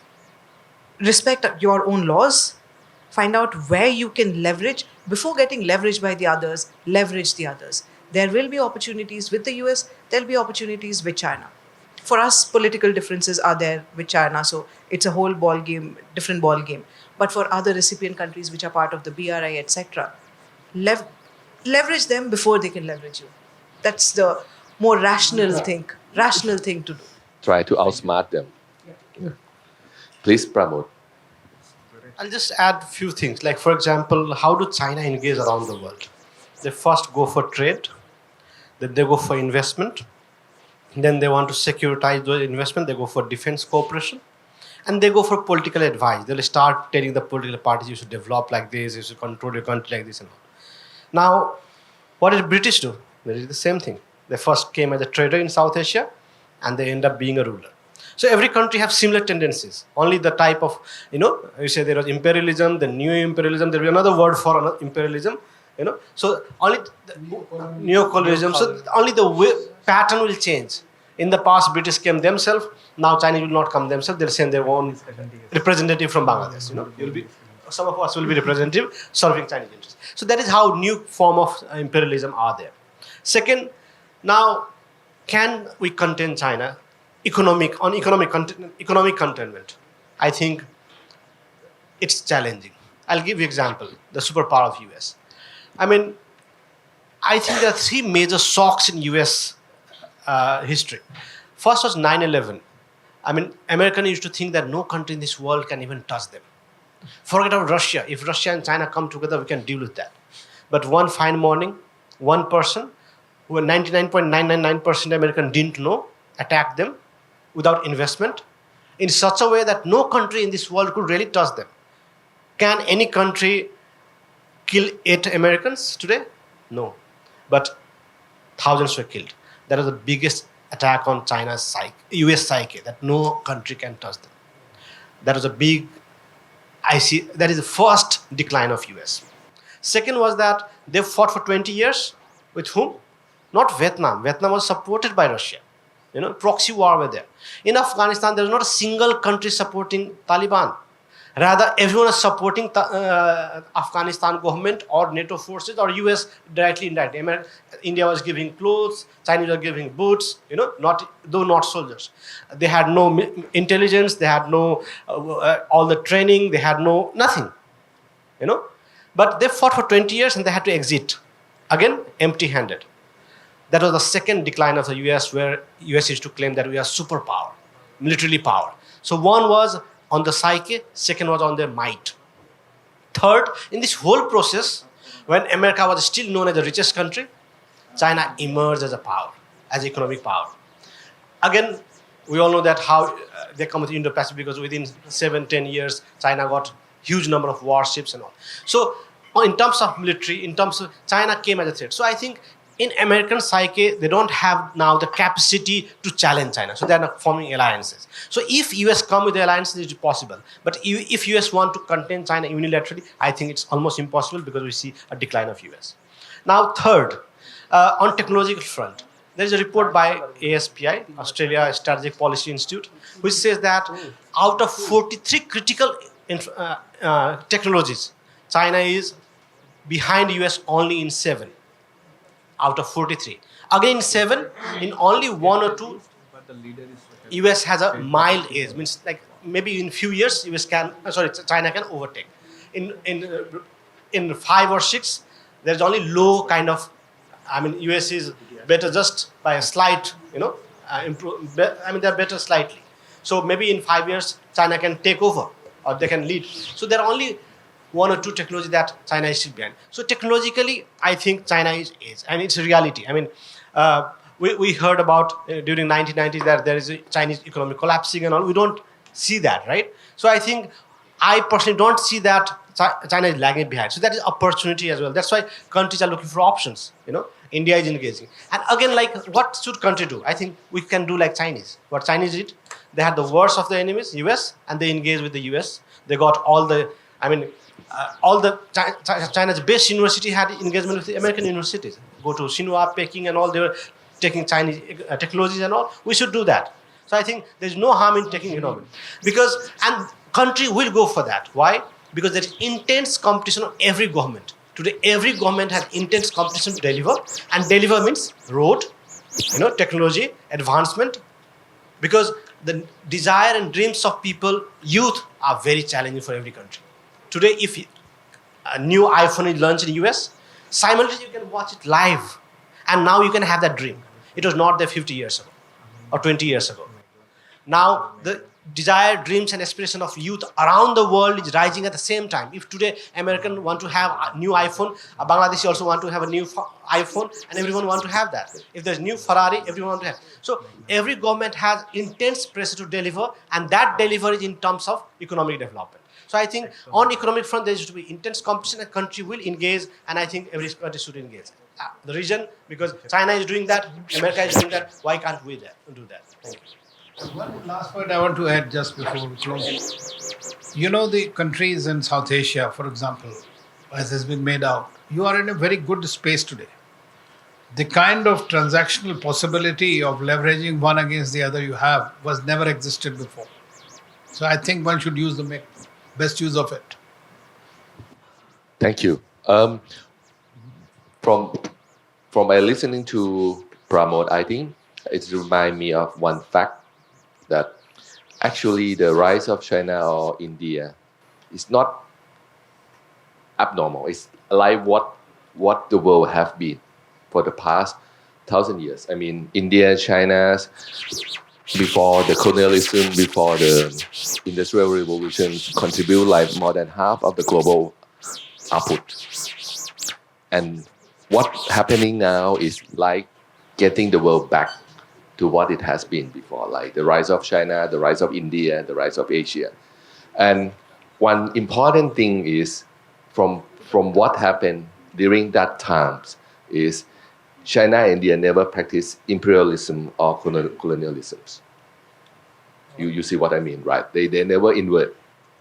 respect your own laws, find out where you can leverage. Before getting leveraged by the others, leverage the others. There will be opportunities with the US, there will be opportunities with China. For us, political differences are there with China, so it's a whole ball game, different ball game. But for other recipient countries which are part of the BRI, etc., leverage them before they can leverage you. That's the more rational thing to do. Try to outsmart them. Please, Pramod. I'll just add a few things. Like, for example, how do China engage around the world? They first go for trade, then they go for investment, then they want to securitize the investment, they go for defense cooperation, and they go for political advice. They'll start telling the political parties, you should develop like this, you should control your country like this and all. Now, what did British do? They did the same thing. They first came as a trader in South Asia, and they end up being a ruler. So every country have similar tendencies. Only the type of, you say there was imperialism, the new imperialism, there will be another word for imperialism, So only neocolonialism. So only the pattern will change. In the past, British came themselves. Now Chinese will not come themselves. They'll send their own representative from Bangladesh. Some of us will be representative serving Chinese interests. So that is how new form of imperialism are there. Second, now can we contain China? Economic containment. I think it's challenging. I'll give you example. The superpower of US. I think there are three major shocks in US history. First was 9/11. Americans used to think that no country in this world can even touch them. Forget about Russia. If Russia and China come together, we can deal with that. But one fine morning, one person, who 99.999% American didn't know, attacked them without investment in such a way that no country in this world could really touch them. Can any country kill 8 Americans today? No. But thousands were killed. That was the biggest attack on China's psyche, US psyche, that no country can touch them. That was a big, that is the first decline of US. Second was that they fought for 20 years. With whom? Not Vietnam. Vietnam was supported by Russia. Proxy war were there. In Afghanistan, there was not a single country supporting Taliban. Rather, everyone is supporting Afghanistan government or NATO forces or US directly, indirectly. India was giving clothes, Chinese were giving boots, not soldiers. They had no intelligence, they had no all the training, they had nothing. But they fought for 20 years and they had to exit. Again, empty-handed. That was the second decline of the US, where US used to claim that we are superpower, militarily power. So one was on the psyche, second was on their might. Third, in this whole process, when America was still known as the richest country, China emerged as a power, as economic power. Again, we all know that how they come with Indo-Pacific, because within 7-10 years, China got huge number of warships and all. So in terms of military, in terms of China came as a threat. So I think in American psyche, they don't have now the capacity to challenge China. So they're not forming alliances. So if US come with the alliances, it's possible. But if US want to contain China unilaterally, I think it's almost impossible, because we see a decline of US. Now, third, on technological front, there is a report by ASPI, Australia Strategic Policy Institute, which says that out of 43 critical technologies, China is behind US only in 7. Out of 43. Again, 7, in only 1 or 2, US has a mild edge. Means like maybe in few years, China can overtake. In 5 or 6, there's only low kind of, US is better just by a slight, they're better slightly. So maybe in 5 years, China can take over or they can lead. So there are only 1 or 2 technology that China is still behind. So technologically, I think China is, and it's a reality. We heard about during 1990s that there is a Chinese economy collapsing and all. We don't see that, right? So I think, I personally don't see that China is lagging behind. So that is opportunity as well. That's why countries are looking for options. India is engaging. And again, like, what should country do? I think we can do like Chinese. What Chinese did, they had the worst of the enemies, US, and they engaged with the US. They got all the, China's best university had engagement with the American universities. Go to Tsinghua, Peking, and all. They were taking Chinese technologies and all. We should do that. So I think there's no harm in taking economy, and country will go for that. Why? Because there's intense competition on every government. Today, every government has intense competition to deliver, and deliver means road, technology, advancement, because the desire and dreams of people, youth, are very challenging for every country. Today, if a new iPhone is launched in US, simultaneously you can watch it live. And now you can have that dream. It was not there 50 years ago or 20 years ago. Now, the desire, dreams, and aspiration of youth around the world is rising at the same time. If today Americans want to have a new iPhone, Bangladeshi also want to have a new iPhone, and everyone want to have that. If there's new Ferrari, everyone want to have. So every government has intense pressure to deliver, and that delivery is in terms of economic development. So I think on economic front, there is to be intense competition, and country will engage, and I think every country should engage. The region, because China is doing that, America is doing that, why can't we do that? Thank you. One last point I want to add just before we close. You know, the countries in South Asia, for example, as has been made out, you are in a very good space today. The kind of transactional possibility of leveraging one against the other you have was never existed before. So I think one should make best use of it. Thank you. From my listening to Pramod, I think it reminds me of one fact that actually the rise of China or India is not abnormal. It's like what the world have been for the past 1,000 years. I mean, India, China, before the colonialism, before the Industrial Revolution, contribute like more than half of the global output. And what's happening now is like getting the world back to what it has been before, like the rise of China, the rise of India, the rise of Asia. And one important thing is from what happened during that times is China and India never practiced imperialism or colonialism. You see what I mean, right? They never invade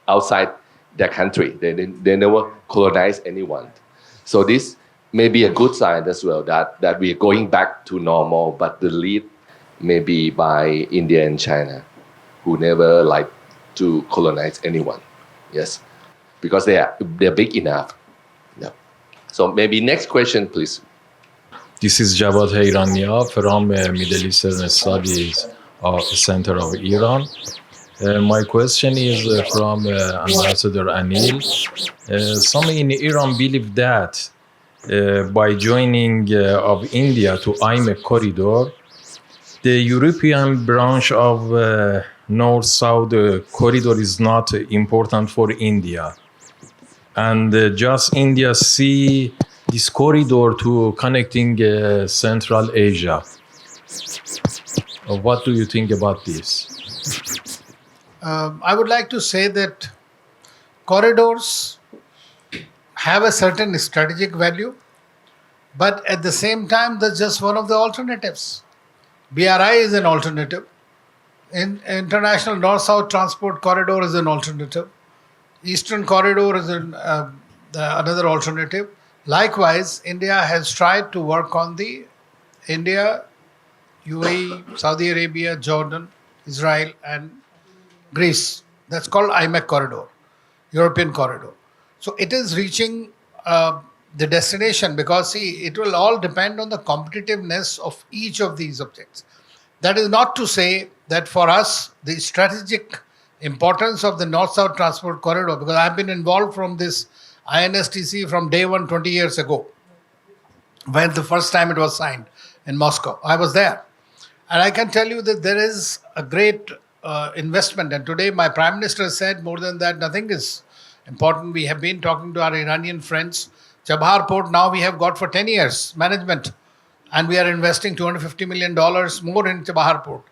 outside their country. They never colonize anyone. So this may be a good sign as well that we are going back to normal, but the lead may be by India and China, who never like to colonize anyone. Yes, because they're big enough. Yeah. So maybe next question, please. This is Javad Hayrania from Middle Eastern Studies Center of Iran. My question is from Ambassador Anil. Some in Iran believe that by joining of India to IMEC corridor, the European branch of North-South corridor is not important for India. And just India see this corridor to connecting Central Asia. What do you think about this? I would like to say that corridors have a certain strategic value, but at the same time, that's just one of the alternatives. BRI is an alternative. International North-South Transport Corridor is an alternative. Eastern Corridor is another alternative. Likewise, India has tried to work on the India, UAE, Saudi Arabia, Jordan, Israel, and Greece. That's called IMEC corridor, European corridor. So it is reaching the destination because, see, it will all depend on the competitiveness of each of these objects. That is not to say that for us, the strategic importance of the North-South Transport Corridor, because I've been involved from this INSTC from day one 20 years ago, when the first time it was signed in Moscow. I was there. And I can tell you that there is a great investment. And today my Prime Minister said more than that, nothing is important. We have been talking to our Iranian friends. Chabahar Port now we have got for 10 years management. And we are investing $250 million more in Chabahar Port.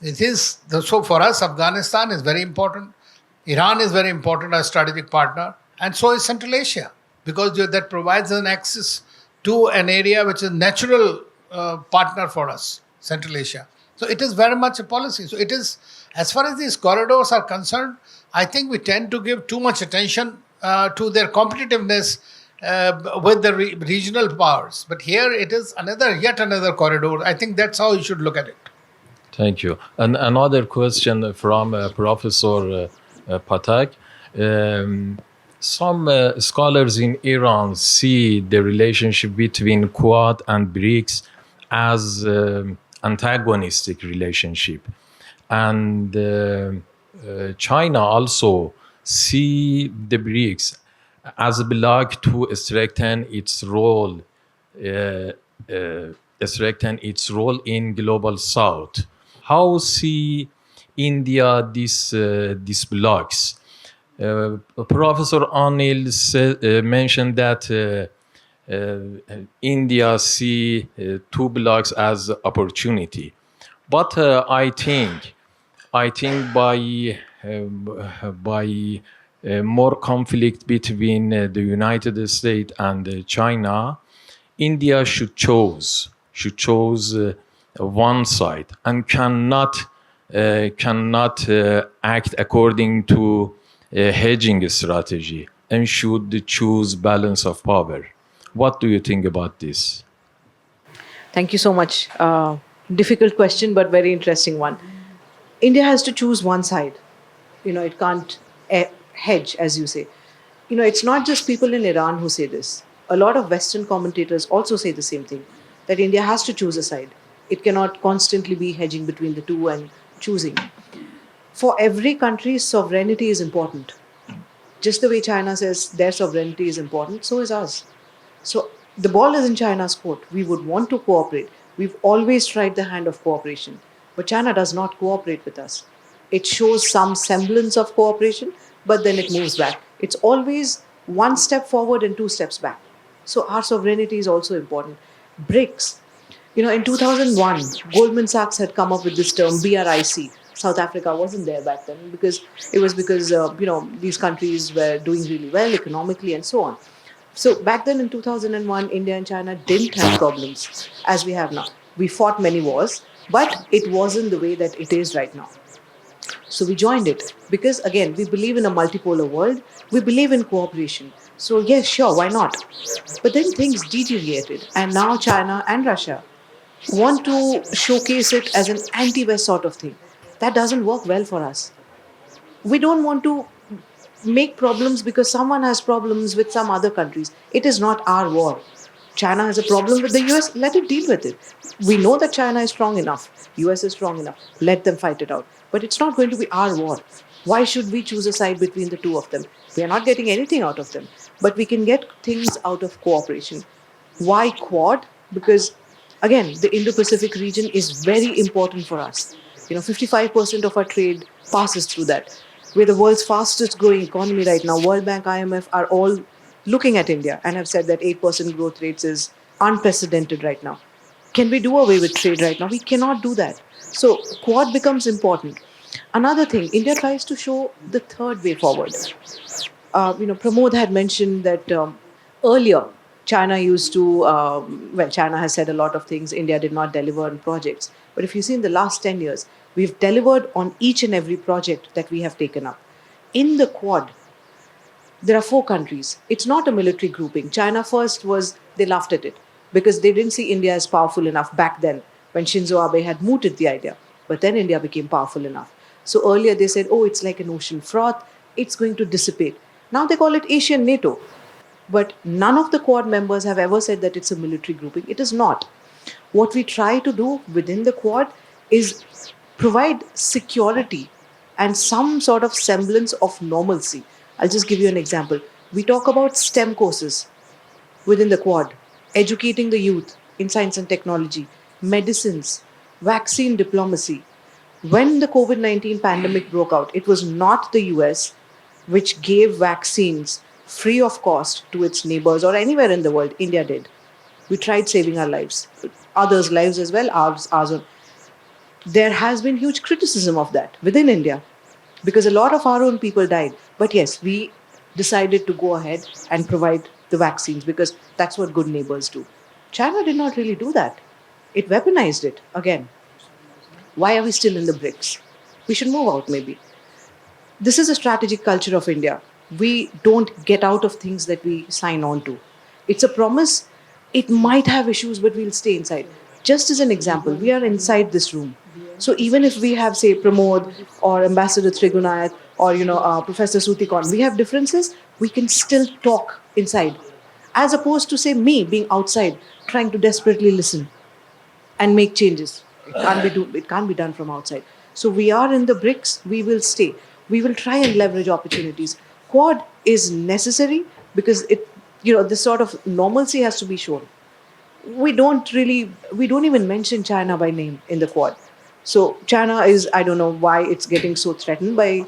It is, so for us, Afghanistan is very important. Iran is very important as strategic partner. And so is Central Asia, because that provides an access to an area which is natural partner for us, Central Asia. So it is very much a policy. So it is, as far as these corridors are concerned, I think we tend to give too much attention to their competitiveness with the regional powers. But here it is yet another corridor. I think that's how you should look at it. Thank you. And another question from Professor Pathak. Some scholars in Iran see the relationship between Quad and BRICS as antagonistic relationship. and China also see the BRICS as a bloc to strengthen its role in global south. How see India these blocks? Professor Anil mentioned that India see two blocks as opportunity, but I think by more conflict between the United States and China, India should choose one side and cannot act according to a hedging strategy and should choose balance of power. What do you think about this? Thank you so much. Difficult question, but very interesting one. India has to choose one side. It can't hedge, as you say. It's not just people in Iran who say this. A lot of Western commentators also say the same thing, that India has to choose a side. It cannot constantly be hedging between the two and choosing. For every country, sovereignty is important. Just the way China says their sovereignty is important, so is ours. So the ball is in China's court. We would want to cooperate. We've always tried the hand of cooperation. But China does not cooperate with us. It shows some semblance of cooperation, but then it moves back. It's always one step forward and two steps back. So our sovereignty is also important. BRICS. In 2001, Goldman Sachs had come up with this term BRIC. South Africa wasn't there back then because these countries were doing really well economically and so on. So back then in 2001, India and China didn't have problems as we have now. We fought many wars, but it wasn't the way that it is right now. So we joined it because, again, we believe in a multipolar world. We believe in cooperation. So yes, sure, why not? But then things deteriorated, and now China and Russia want to showcase it as an anti-West sort of thing. That doesn't work well for us. We don't want to make problems because someone has problems with some other countries. It is not our war. China has a problem with the US, let it deal with it. We know that China is strong enough, US is strong enough, let them fight it out. But it's not going to be our war. Why should we choose a side between the two of them? We are not getting anything out of them, but we can get things out of cooperation. Why Quad? Because, again, the Indo Pacific region is very important for us. 55% of our trade passes through that. We're the world's fastest growing economy right now. World Bank, IMF are all looking at India and have said that 8% growth rates is unprecedented right now. Can we do away with trade right now? We cannot do that. So Quad becomes important. Another thing, India tries to show the third way forward. Pramod had mentioned that earlier China used to, China has said a lot of things. India did not deliver on projects. But if you see in the last 10 years, we've delivered on each and every project that we have taken up. In the Quad, there are 4 countries. It's not a military grouping. China first they laughed at it because they didn't see India as powerful enough back then when Shinzo Abe had mooted the idea. But then India became powerful enough. So earlier they said, oh, it's like an ocean froth. It's going to dissipate. Now they call it Asian NATO. But none of the Quad members have ever said that it's a military grouping. It is not. What we try to do within the Quad is provide security and some sort of semblance of normalcy. I'll just give you an example. We talk about STEM courses within the Quad, educating the youth in science and technology, medicines, vaccine diplomacy. When the COVID-19 pandemic broke out, it was not the US which gave vaccines free of cost to its neighbors or anywhere in the world. India did. We tried saving our lives, others' lives as well, ours. There has been huge criticism of that within India because a lot of our own people died. But yes, we decided to go ahead and provide the vaccines because that's what good neighbors do. China did not really do that. It weaponized it again. Why are we still in the BRICS? We should move out maybe. This is a strategic culture of India. We don't get out of things that we sign on to. It's a promise. It might have issues, but we'll stay inside. Just as an example, we are inside this room. So even if we have, say, Pramod or Ambassador Trigunayat or, Professor Suthikorn, we have differences, we can still talk inside. As opposed to, say, me being outside, trying to desperately listen and make changes. It can't be done from outside. So we are in the BRICS, we will stay. We will try and leverage opportunities. Quad is necessary because this sort of normalcy has to be shown. We don't even mention China by name in the Quad. So China is, I don't know why it's getting so threatened by,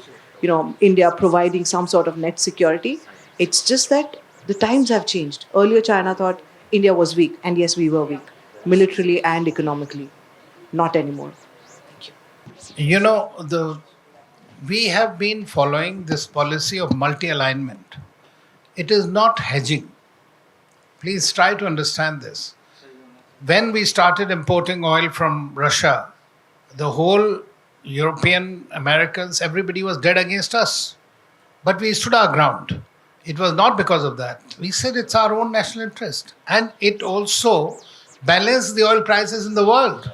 India providing some sort of net security. It's just that the times have changed. Earlier, China thought India was weak, and yes, we were weak, militarily and economically. Not anymore. You know, we have been following this policy of multi-alignment. It is not hedging. Please try to understand this. When we started importing oil from Russia, the whole European, Americans, everybody was dead against us. But we stood our ground. It was not because of that. We said it's our own national interest. And it also balanced the oil prices in the world.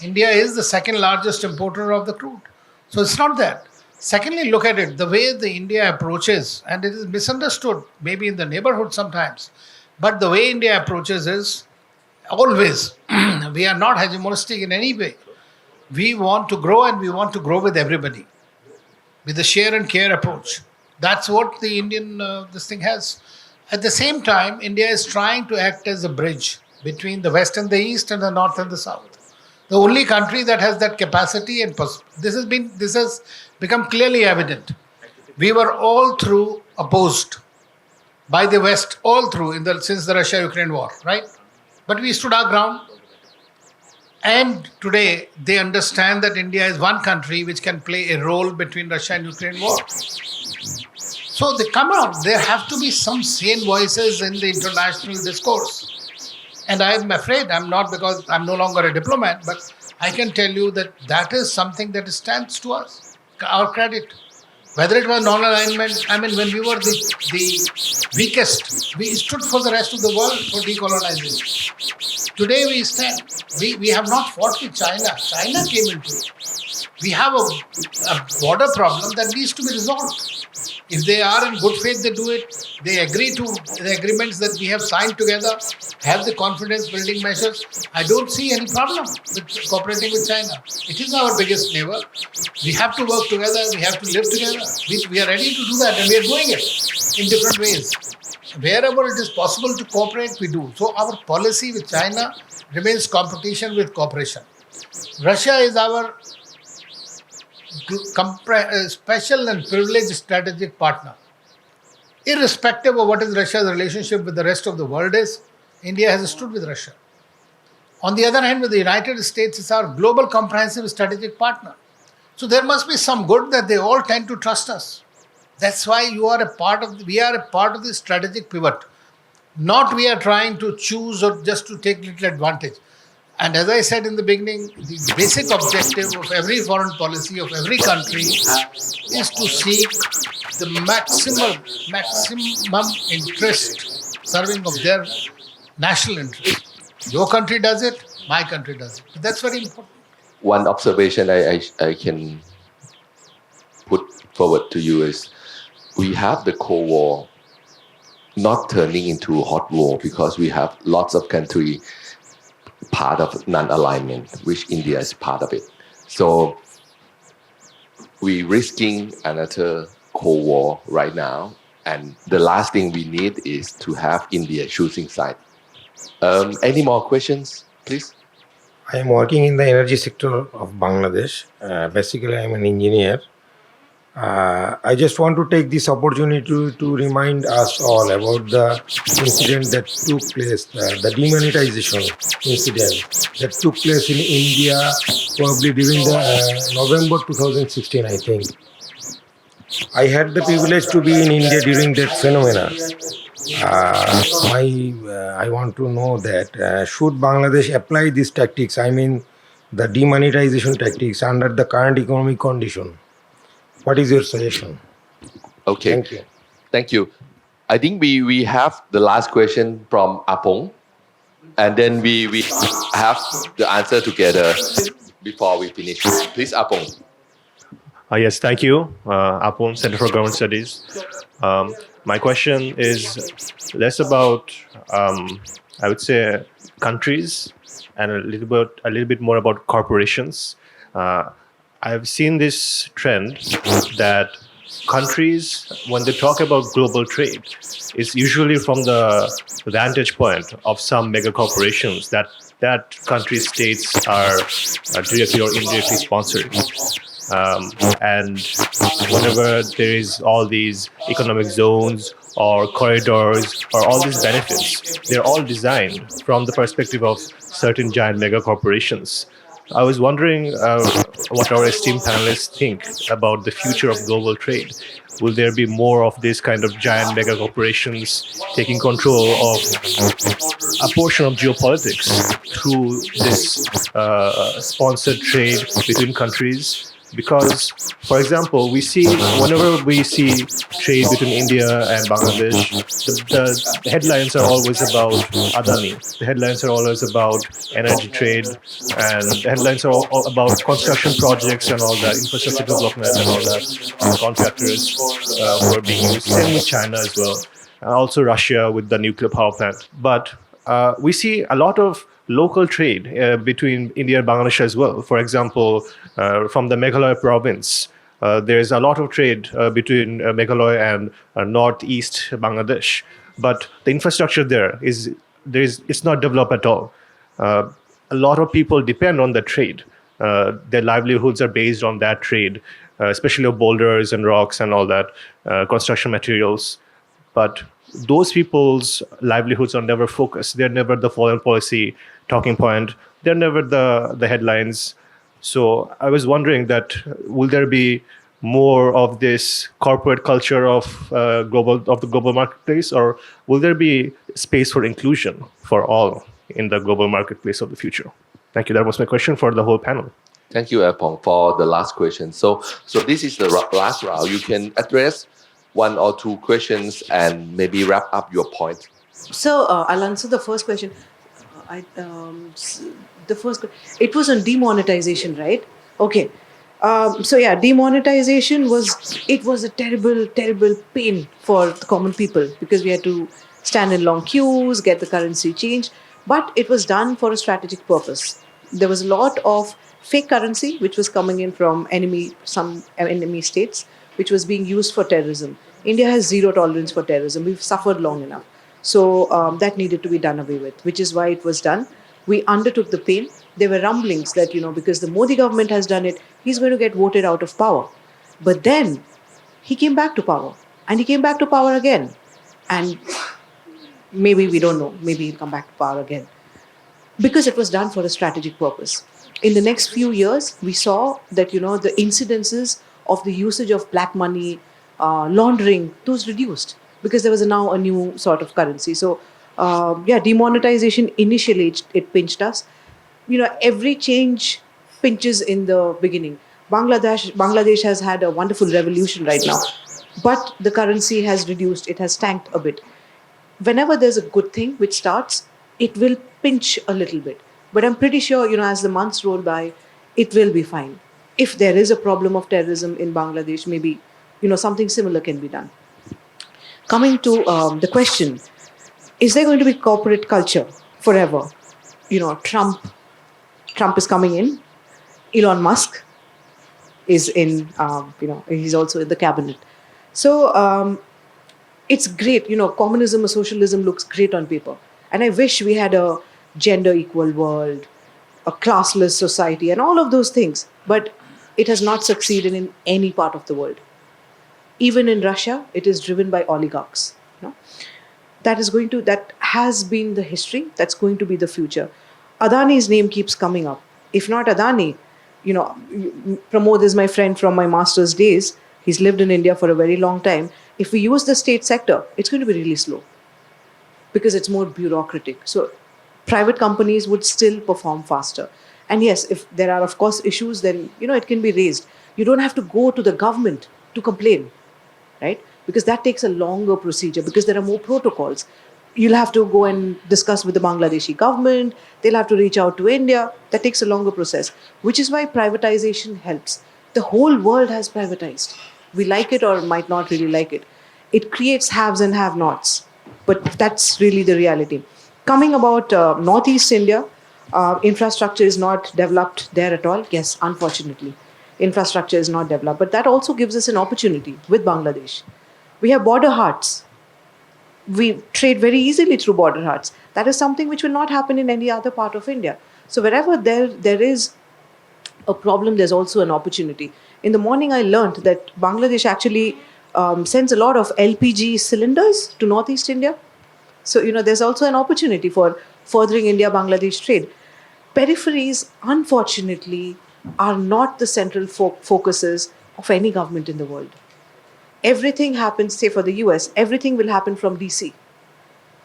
India is the second largest importer of the crude. So it's not that. Secondly, look at it, the way the India approaches, and it is misunderstood, maybe in the neighborhood sometimes, but the way India approaches is always, we are not hegemonistic in any way. We want to grow, and we want to grow with everybody, with a share and care approach. That's what the Indian, this thing has. At the same time, India is trying to act as a bridge between the West and the East and the North and the South. The only country that has that capacity, and this has become clearly evident. We were all through opposed by the West, all through since the Russia-Ukraine war, right? But we stood our ground. And today they understand that India is one country which can play a role between Russia and Ukraine war. So they come out. There have to be some sane voices in the international discourse. And I am afraid, I'm not, because I'm no longer a diplomat, but I can tell you that is something that stands to us, our credit. Whether it was non-alignment, when we were the weakest, we stood for the rest of the world for decolonization. Today we stand. We have not fought with China. China came into it. We have a border problem that needs to be resolved. If they are in good faith, they do it. They agree to the agreements that we have signed together, have the confidence building measures. I don't see any problem with cooperating with China. It is our biggest neighbor. We have to work together. We have to live together. We are ready to do that, and we are doing it in different ways. Wherever it is possible to cooperate, we do. So our policy with China remains competition with cooperation. Russia is our special and privileged strategic partner. Irrespective of what is Russia's relationship with the rest of the world is, India has stood with Russia. On the other hand, with the United States, it's our global comprehensive strategic partner. So there must be some good that they all tend to trust us. That's why we are a part of the strategic pivot. Not we are trying to choose or just to take little advantage. And as I said in the beginning, the basic objective of every foreign policy of every country is to seek the maximum interest serving of their national interest. Your country does it, my country does it. But that's very important. One observation I can put forward to you is we have the Cold War not turning into a hot war because we have lots of countries part of non-alignment, which India is part of it. So we're risking another Cold War right now, and the last thing we need is to have India choosing side. Any more questions, please? I am working in the energy sector of Bangladesh. Basically, I am an engineer. I just want to take this opportunity to remind us all about the incident that took place, the demonetization incident that took place in India probably during the November 2016, I think. I had the privilege to be in India during that phenomena. I want to know that should Bangladesh apply these tactics, the demonetization tactics under the current economic condition? What is your suggestion? Okay. Thank you. Thank you. I think we have the last question from Apong, and then we have the answer together before we finish. Please, Apong. Yes, thank you. Apong, Center for Government Studies. My question is less about, I would say, countries, and a little bit more about corporations. I've seen this trend that countries, when they talk about global trade, it's usually from the vantage point of some mega corporations that country states are directly or indirectly sponsored. And whenever there is all these economic zones or corridors or all these benefits, they're all designed from the perspective of certain giant mega corporations. I was wondering what our esteemed panelists think about the future of global trade. Will there be more of this kind of giant mega corporations taking control of a portion of geopolitics through this sponsored trade between countries? Because, for example, whenever we see trade between India and Bangladesh, the headlines are always about Adani. The headlines are always about energy trade, and the headlines are all about construction projects and all that, infrastructure development and all that, contractors who are being used. Same with China as well, and also Russia with the nuclear power plant. But we see a lot of local trade between India and Bangladesh as well. For example, from the Meghalaya province, there's a lot of trade between Meghalaya and northeast Bangladesh. But the infrastructure it's not developed at all. A lot of people depend on the trade. Their livelihoods are based on that trade, especially of boulders and rocks and all that, construction materials. But those people's livelihoods are never focused. They're never the foreign policy talking point. They're never the headlines. So I was wondering that will there be more of this corporate culture of the global marketplace, or will there be space for inclusion for all in the global marketplace of the future? Thank you. That was my question for the whole panel. Thank you, Pong, for the last question. So this is the last round. You can address one or two questions and maybe wrap up your point. So I'll answer the first question. It was on demonetization, right? Okay. So yeah, demonetization was a terrible, terrible pain for the common people because we had to stand in long queues, get the currency changed. But it was done for a strategic purpose. There was a lot of fake currency which was coming in from some enemy states, which was being used for terrorism. India has zero tolerance for terrorism. We've suffered long enough. So that needed to be done away with, which is why it was done. We undertook the pain. There were rumblings that, because the Modi government has done it, he's going to get voted out of power. But then he came back to power, and he came back to power again. And maybe, we don't know, maybe he'll come back to power again. Because it was done for a strategic purpose. In the next few years, we saw that, the incidences of the usage of black money, laundering, those reduced because there was now a new sort of currency. So, demonetization initially, it pinched us. Every change pinches in the beginning. Bangladesh has had a wonderful revolution right now, but the currency has reduced. It has tanked a bit. Whenever there's a good thing which starts, it will pinch a little bit. But I'm pretty sure, as the months roll by, it will be fine. If there is a problem of terrorism in Bangladesh, maybe, something similar can be done. Coming to the question, is there going to be corporate culture forever? Trump is coming in. Elon Musk is in, he's also in the cabinet. So it's great. Communism or socialism looks great on paper. And I wish we had a gender equal world, a classless society, and all of those things. But it has not succeeded in any part of the world. Even in Russia, it is driven by oligarchs. That has been the history. That's going to be the future. Adani's name keeps coming up. If not Adani, Pramod is my friend from my master's days. He's lived in India for a very long time. If we use the state sector, it's going to be really slow because it's more bureaucratic. So private companies would still perform faster. And yes, if there are, of course, issues, then, it can be raised. You don't have to go to the government to complain, right? Because that takes a longer procedure because there are more protocols. You'll have to go and discuss with the Bangladeshi government. They'll have to reach out to India. That takes a longer process, which is why privatization helps. The whole world has privatized. We like it or might not really like it. It creates haves and have-nots. But that's really the reality. Coming about Northeast India, infrastructure is not developed there at all. Yes, unfortunately. infrastructure is not developed. But that also gives us an opportunity with Bangladesh. We have border hearts. We trade very easily through border hearts. That is something which will not happen in any other part of India. So wherever there is a problem, there's also an opportunity. In the morning, I learned that Bangladesh actually sends a lot of LPG cylinders to Northeast India. So, there's also an opportunity for furthering India-Bangladesh trade. Peripheries, unfortunately, are not the central focuses of any government in the world. Everything happens, say for the US, everything will happen from DC.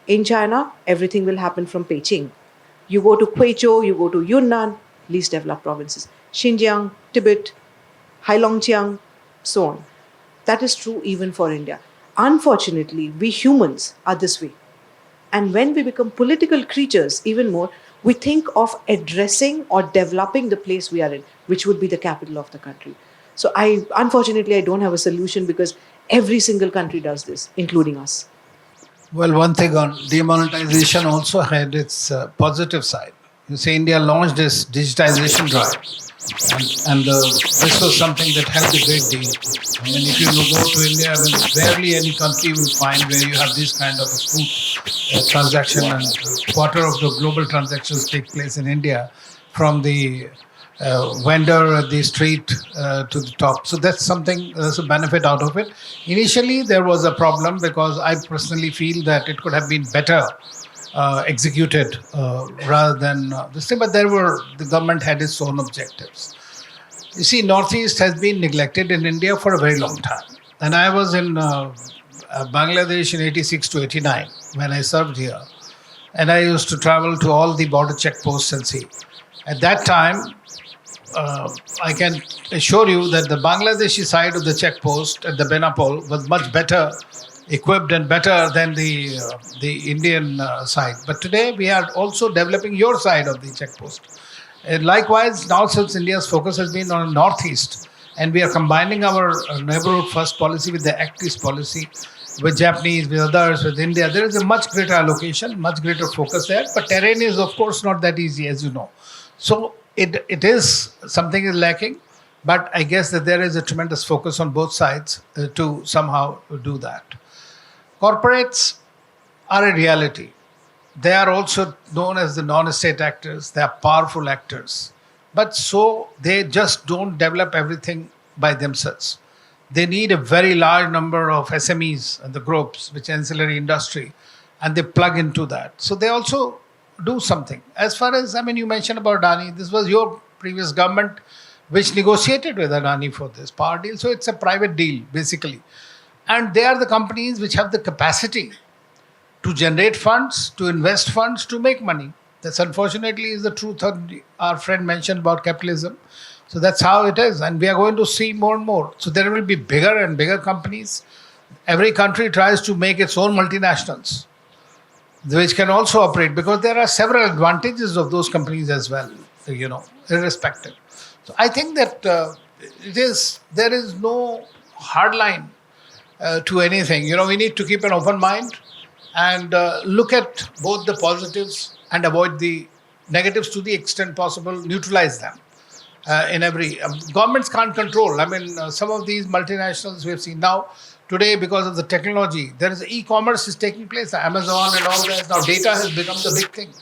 In China, everything will happen from Beijing. You go to Quechua, you go to Yunnan, least developed provinces. Xinjiang, Tibet, Heilongjiang, so on. That is true even for India. Unfortunately, we humans are this way. And when we become political creatures even more, we think of addressing or developing the place we are in, which would be the capital of the country. So unfortunately, I don't have a solution because every single country does this, including us. Well, one thing on demonetization also had its positive side. You see, India launched this digitization drive, and this was something that helped a great deal. I mean, if you go to India, barely any country will find where you have this kind of a smooth transaction, and a quarter of the global transactions take place in India, from the vendor at the street to the top. So that's something, there's a benefit out of it. Initially, there was a problem because I personally feel that it could have been better executed rather than this thing, but the government had its own objectives. You see, Northeast has been neglected in India for a very long time. And I was in Bangladesh in 86 to 89 when I served here. And I used to travel to all the border checkposts and see. At that time, I can assure you that the Bangladeshi side of the checkpost at the Benapole was much better equipped and better than the Indian side. But today we are also developing your side of the checkpost. And likewise, now since India's focus has been on Northeast, and we are combining our neighborhood first policy with the Act East policy, with Japanese, with others, with India, there is a much greater allocation, much greater focus there. But terrain is, of course, not that easy, as you know. So it is, something is lacking, but I guess that there is a tremendous focus on both sides to somehow do that. Corporates are a reality. They are also known as the non-state actors. They are powerful actors. But so they just don't develop everything by themselves. They need a very large number of SMEs and the groups, which ancillary industry, and they plug into that. So they also do something. As far as, you mentioned about Adani, this was your previous government which negotiated with Adani for this power deal. So it's a private deal, basically. And they are the companies which have the capacity to generate funds, to invest funds, to make money. That's unfortunately is the truth our friend mentioned about capitalism. So that's how it is. And we are going to see more and more. So there will be bigger and bigger companies. Every country tries to make its own multinationals, which can also operate, because there are several advantages of those companies as well, irrespective. So I think that there is no hard line to anything. We need to keep an open mind and look at both the positives and avoid the negatives to the extent possible, neutralize them in every... governments can't control. Some of these multinationals we have seen now, today, because of the technology, there is e-commerce is taking place, Amazon and all that. Now data has become the big thing.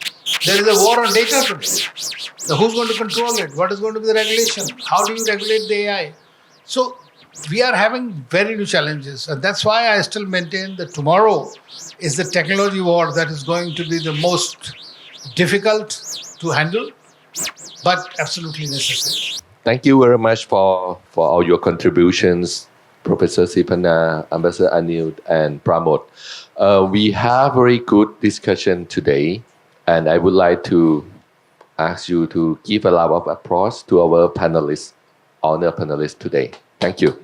There is a war on data today. So who's going to control it? What is going to be the regulation? How do you regulate the AI? So we are having very new challenges. And that's why I still maintain that tomorrow is the technology war that is going to be the most difficult to handle, but absolutely necessary. Thank you very much for all your contributions, Professor Sriparna, Ambassador Anil, and Pramod. We have very good discussion today, and I would like to ask you to give a round of applause to our panelists, honor panelists today. Thank you.